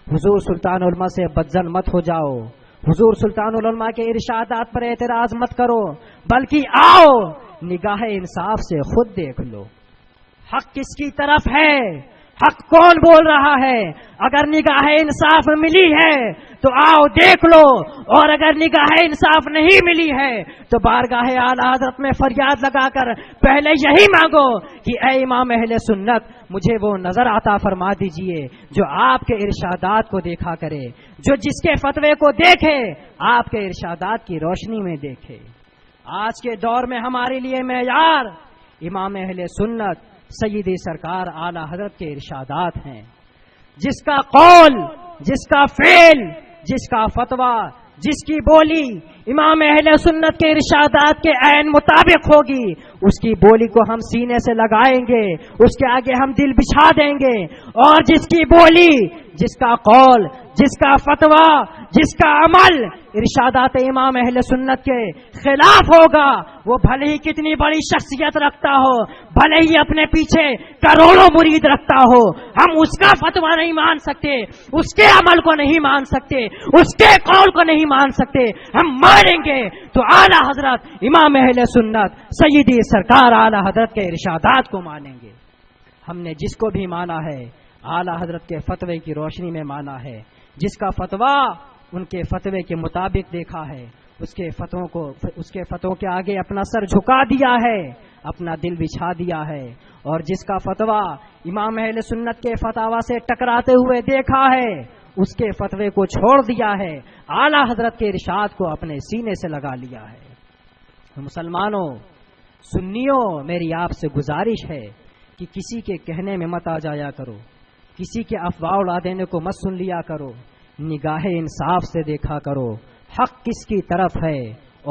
حضور سلطان العلماء سے بدظن مت ہو جاؤ، حضور سلطان العلماء کے ارشادات پر اعتراض مت کرو، بلکہ آؤ نگاہ انصاف سے خود دیکھ لو حق کس کی طرف ہے، حق کون بول رہا ہے۔ اگر نگاہ انصاف ملی ہے تو آؤ دیکھ لو، اور اگر نگاہ انصاف نہیں ملی ہے تو بارگاہ اعلی حضرت میں فریاد لگا کر پہلے یہی مانگو کہ اے امام اہل سنت مجھے وہ نظر عطا فرما دیجئے جو آپ کے ارشادات کو دیکھا کرے، جو جس کے فتوے کو دیکھے آپ کے ارشادات کی روشنی میں دیکھے۔ آج کے دور میں ہمارے لیے معیار امام اہل سنت سیدی سرکار اعلی حضرت کے ارشادات ہیں، جس کا قول، جس کا فعل جس کا فتویٰ، جس کی بولی امام اہل سنت کے ارشادات کے عین مطابق ہوگی، اس کی بولی کو ہم سینے سے لگائیں گے، اس کے آگے ہم دل بچھا دیں گے، اور جس کی بولی، جس کا قول، جس کا فتویٰ، جس کا عمل ارشادات امام اہل سنت کے خلاف ہوگا، وہ بھلے ہی کتنی بڑی شخصیت رکھتا ہو، بھلے ہی اپنے پیچھے کروڑوں مرید رکھتا ہو، ہم اس کا فتویٰ نہیں مان سکتے، اس کے عمل کو نہیں مان سکتے، اس کے قول کو نہیں مان سکتے، ہم مانیں گے تو اعلی حضرت امام اہل سنت سیدی سرکار اعلی حضرت کے ارشادات کو مانیں گے۔ ہم نے جس کو بھی مانا ہے اعلی حضرت کے فتوے کی روشنی میں مانا ہے، جس کا فتویٰ ان کے فتوے کے مطابق دیکھا ہے، اس کے فتووں کے آگے اپنا سر جھکا دیا ہے، اپنا دل بچھا دیا ہے، اور جس کا فتویٰ امام اہل سنت کے فتاوی سے ٹکراتے ہوئے دیکھا ہے، اس کے فتوے کو چھوڑ دیا ہے، اعلی حضرت کے ارشاد کو اپنے سینے سے لگا لیا ہے۔ مسلمانوں، سنیوں، میری آپ سے گزارش ہے کہ کسی کے کہنے میں مت آ جایا کرو، کسی کے افواہ اڑا دینے کو مت سن لیا کرو، نگاہ انصاف سے دیکھا کرو حق کس کی طرف ہے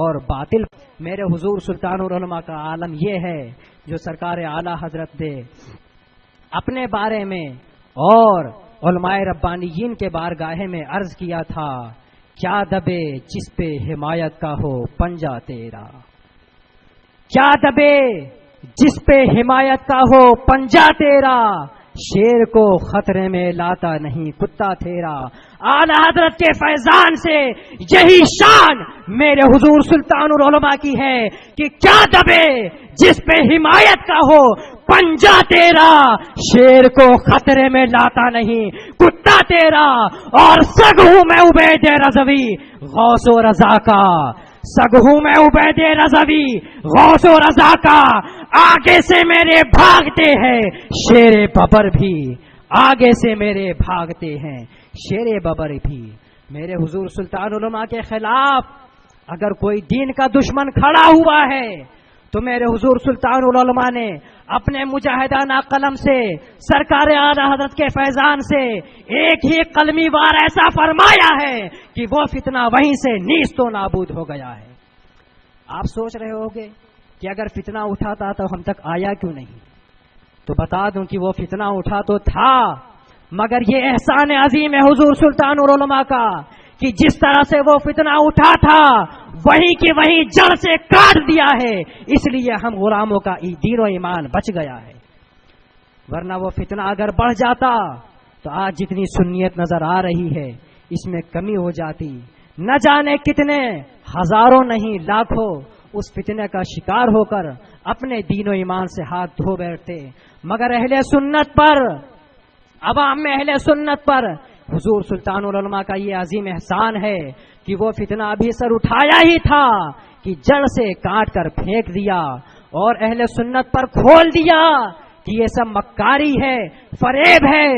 اور باطل۔ میرے حضور سلطان العلماء کا عالم یہ ہے جو سرکار اعلی حضرت نے اپنے بارے میں اور علماء ربانیین کے بارگاہ میں عرض کیا تھا، کیا دبے جس پہ حمایت کا ہو پنجہ تیرا، کیا دبے جس پہ حمایت کا ہو پنجہ تیرا، شیر کو خطرے میں لاتا نہیں کتا تیرا۔ اعلی حضرت کے فیضان سے یہی شان میرے حضور سلطان العلماء کی ہے کہ کیا دبے جس پہ حمایت کا ہو پنجہ تیرا، شیر کو خطرے میں لاتا نہیں کتا تیرا۔ اور سگ ہوں میں عبید رضوی غوث و رضا کا، سگ ہوں میں عبید رضوی غوث و رضا کا، آگے سے میرے بھاگتے ہیں شیر ببر بھی، آگے سے میرے بھاگتے ہیں شیر ببر بھی۔ میرے حضور سلطان العلماء کے خلاف اگر کوئی دین کا دشمن کھڑا ہوا ہے تو میرے حضور سلطان العلماء نے اپنے مجاہدانہ قلم سے سرکار اعلی حضرت کے فیضان سے ایک ہی قلمی وار ایسا فرمایا ہے کہ وہ فتنہ وہیں سے نیست و نابود ہو گیا ہے۔ آپ سوچ رہے ہوگے کہ اگر فتنہ اٹھاتا تو ہم تک آیا کیوں نہیں؟ تو بتا دوں کہ وہ فتنہ اٹھا تو تھا، مگر یہ احسان عظیم ہے حضور سلطان العلماء کا کہ جس طرح سے وہ فتنہ اٹھا تھا وہیں کی وہیں جڑ سے کاٹ دیا ہے، اس لیے ہم غلاموں کا دین و ایمان بچ گیا ہے۔ ورنہ وہ فتنہ اگر بڑھ جاتا تو آج جتنی سنیت نظر آ رہی ہے اس میں کمی ہو جاتی، نہ جانے کتنے ہزاروں نہیں لاکھوں اس فتنے کا شکار ہو کر اپنے دین و ایمان سے ہاتھ دھو بیٹھتے۔ مگر اہل سنت پر، عوام میں اہل سنت پر حضور سلطان العلماء کا یہ عظیم احسان ہے کہ وہ فتنہ ابھی سر اٹھایا ہی تھا کہ جڑ سے کاٹ کر پھینک دیا اور اہل سنت پر کھول دیا کہ یہ سب مکاری ہے، فریب ہے،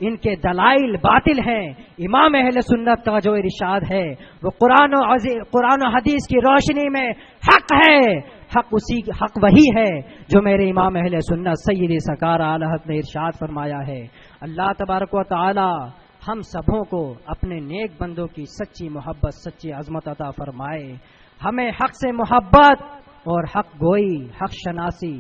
ان کے دلائل باطل ہیں۔ امام اہل سنت کا جو ارشاد ہے وہ قرآن و حدیث کی روشنی میں حق ہے، حق وہی ہے جو میرے امام اہل سنت سیدی سرکار اعلی حضرت نے ارشاد فرمایا ہے۔ اللہ تبارک و تعالی ہم سبوں کو اپنے نیک بندوں کی سچی محبت، سچی عظمت عطا فرمائے، ہمیں حق سے محبت اور حق گوئی، حق شناسی،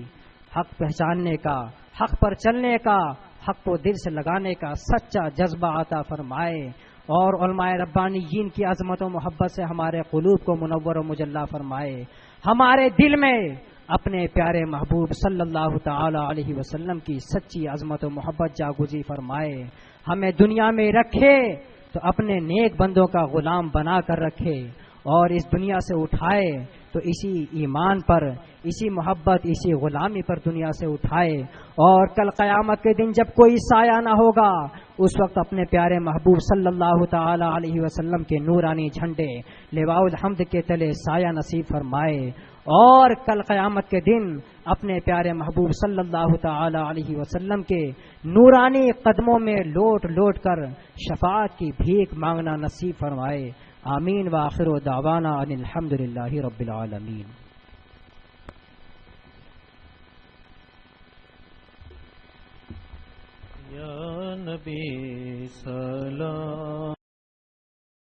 حق پہچاننے کا، حق پر چلنے کا، حق کو دل سے لگانے کا سچا جذبہ عطا فرمائے، اور علماء ربانیین کی عظمت و محبت سے ہمارے قلوب کو منور و مجلہ فرمائے، ہمارے دل میں اپنے پیارے محبوب صلی اللہ تعالی علیہ وسلم کی سچی عظمت و محبت جاگزی فرمائے، ہمیں دنیا میں رکھے تو اپنے نیک بندوں کا غلام بنا کر رکھے، اور اس دنیا سے اٹھائے تو اسی ایمان پر، اسی محبت، اسی غلامی پر دنیا سے اٹھائے، اور کل قیامت کے دن جب کوئی سایہ نہ ہوگا اس وقت اپنے پیارے محبوب صلی اللہ تعالی علیہ وسلم کے نورانی جھنڈے لواء الحمد کے تلے سایہ نصیب فرمائے، اور کل قیامت کے دن اپنے پیارے محبوب صلی اللہ تعالی علیہ وسلم کے نورانی قدموں میں لوٹ لوٹ کر شفاعت کی بھیک مانگنا نصیب فرمائے۔ آمین وآخر دعوانا ان الحمدللہ رب العالمین۔ یا نبی سلام